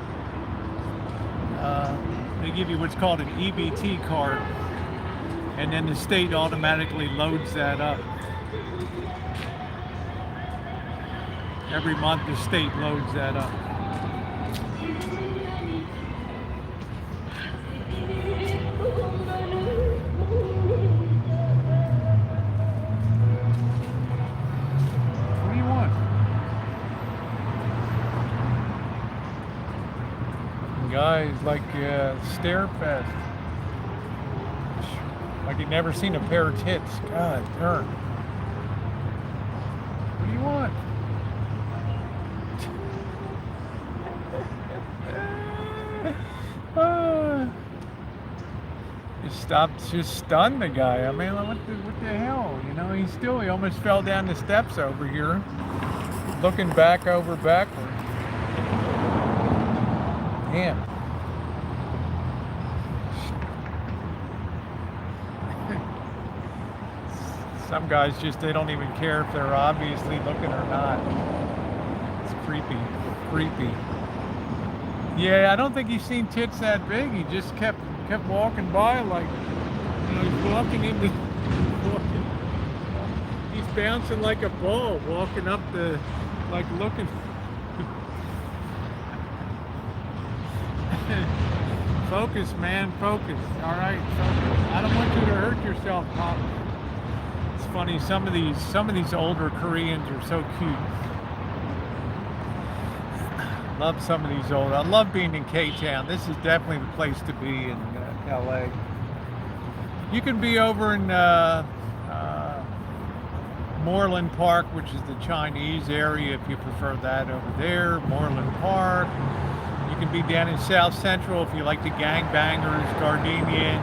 They give you what's called an EBT card, and then the state automatically loads that up. Every month the state loads that up. Guys, like Starefest, like you've never seen a pair of tits. God darn. What do you want? Just stunned the guy. I mean, what the hell? You know, he almost fell down the steps over here, looking back over backward. Damn. Some guys just, they don't even care if they're obviously looking or not. It's creepy, creepy. Yeah, I don't think he's seen tits that big. He just kept walking by like, he's walking into, he's bouncing like a ball, walking up the, like looking. Focus, man, focus. All right, focus. I don't want you to hurt yourself, Pop. It's funny. Some of these older Koreans are so cute. Love some of these old. I love being in K-Town. This is definitely the place to be in LA. You can be over in Moreland Park, which is the Chinese area, if you prefer that over there. Moreland Park. You can be down in South Central if you like the gangbangers, Gardenian,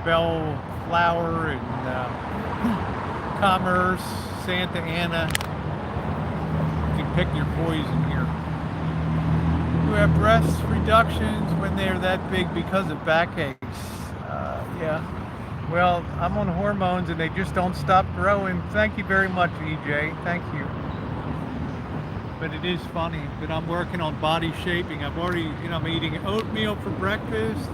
Bellflower, and Commerce, Santa Ana. You can pick your poison here. You have breast reductions when they're that big because of backaches. Yeah. Well, I'm on hormones and they just don't stop growing. Thank you very much, EJ. Thank you. But it is funny that I'm working on body shaping. I've already, I'm eating oatmeal for breakfast,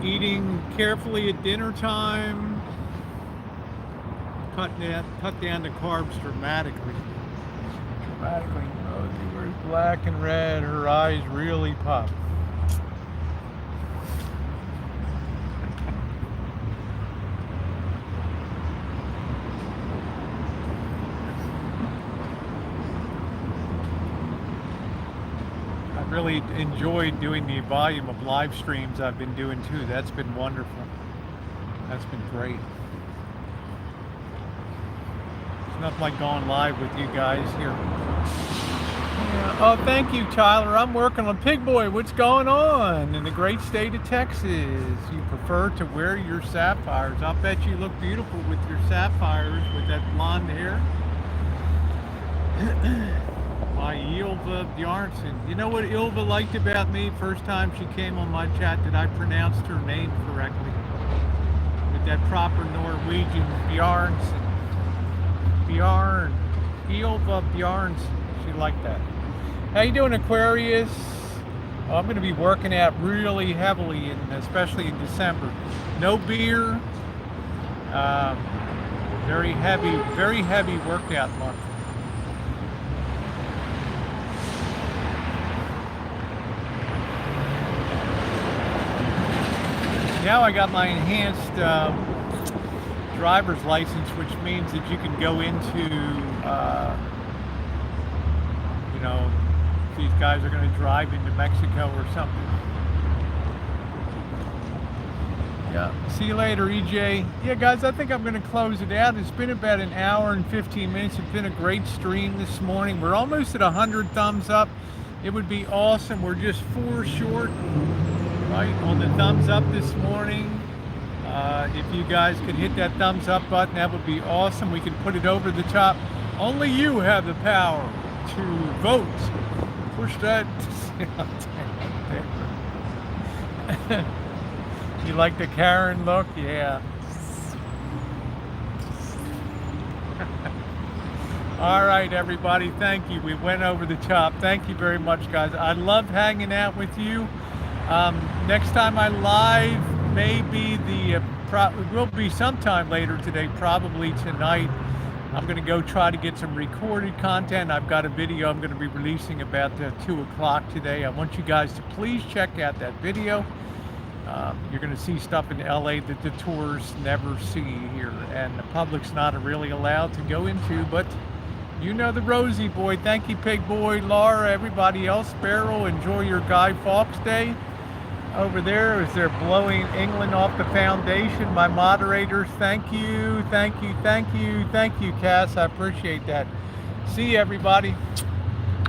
eating carefully at dinner time, cut down the carbs dramatically. Rosie wears black and red. Her eyes really pop. Really enjoyed doing the volume of live streams I've been doing too. That's been wonderful. That's been great. It's nothing like going live with you guys here. Yeah. Oh, thank you, Tyler. I'm working on Pig Boy. What's going on in the great state of Texas? You prefer to wear your sapphires. I'll bet you look beautiful with your sapphires with that blonde hair. My Ylva Bjarnson. You know what Ylva liked about me first time she came on my chat? That I pronounced her name correctly. With that proper Norwegian Bjarnson. Bjarn. Ylva Bjarnson. She liked that. How you doing, Aquarius? Oh, I'm going to be working out really heavily, especially in December. No beer. Very heavy workout month. Now I got my enhanced driver's license, which means that you can go into, these guys are going to drive into Mexico or something. Yeah. See you later, EJ. Yeah, guys, I think I'm going to close it out. It's been about an hour and 15 minutes. It's been a great stream this morning. We're almost at 100 thumbs up. It would be awesome. We're just 4 short. Right on the thumbs up this morning. If you guys could hit that thumbs up button, that would be awesome. We can put it over the top. Only you have the power to vote. Push that. You like the Karen look? Yeah. All right, everybody. Thank you. We went over the top. Thank you very much, guys. I love hanging out with you. Next time I live, maybe it will be sometime later today, probably tonight. I'm going to go try to get some recorded content. I've got a video I'm going to be releasing about 2 o'clock today. I want you guys to please check out that video. You're going to see stuff in LA that the tourists never see here, and the public's not really allowed to go into, but you know the Rosie boy. Thank you, Pig Boy, Laura, everybody else. Beryl, enjoy your Guy Fawkes Day. Over there as they're blowing England off the foundation. My moderators, thank you, Cass. I appreciate that. See you, everybody.